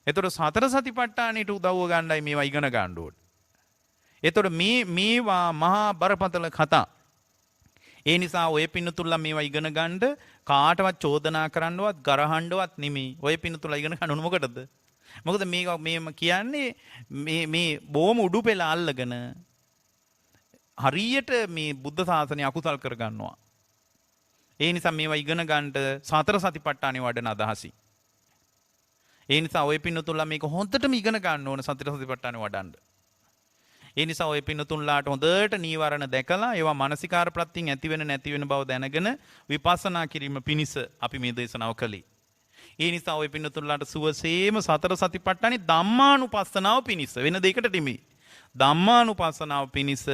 එතකොට සතර සතිපට්ඨානෙට උදව්ව ගන්නයි මේවා ඉගෙන ගන්න ඕන. එතකොට මේවා මහා බරපතල කතා. ඒ නිසා ඔය පින්නතුල්ලා මේවා ඉගෙන ගන්න කාටවත් චෝදනා කරන්නවත් ගරහන්නවත් නෙමෙයි. ඔය පින්නතුල්ලා ඉගෙන ගන්න ඕන මොකටද? මොකද මේම කියන්නේ මේ බොහොම උඩු පෙළ අල්ලගෙන හරියට මේ බුද්ධ ශාසනය අකුසල් කරගන්නවා. ඒ නිසා මේවා ඉගෙන ගන්න සතර සතිපට්ඨානෙ වඩන අදහසයි. ඒ නිසා ඔය පින්නතුල්ලා මේක හොඳටම ඉගෙන ගන්න ඕන සතර සතිපට්ඨානෙ වඩන්න. ඒ නිසා ඔය පින්නතුන්ලාට හොඳට නීවරණ දැකලා ඒවා මානසිකාර ප්‍රත්‍යයෙන් ඇති වෙන නැති වෙන බව දැනගෙන විපස්සනා කිරීම පිණිස අපි මේ දේශනාව කළේ. ඒ නිසා ඔය පින්නතුන්ලාට සුවසේම සතර සතිපට්ඨානේ ධම්මානුපස්සනාව පිණිස වෙන දෙයකට නෙමෙයි. ධම්මානුපස්සනාව පිණිස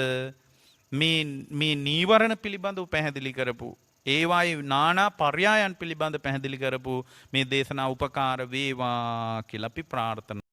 මේ නීවරණ පිළිබඳව පැහැදිලි කරපු ඒවායේ නානා පර්යායන් පිළිබඳ පැහැදිලි කරපු මේ දේශනාව උපකාර වේවා කියලා අපි ප්‍රාර්ථනා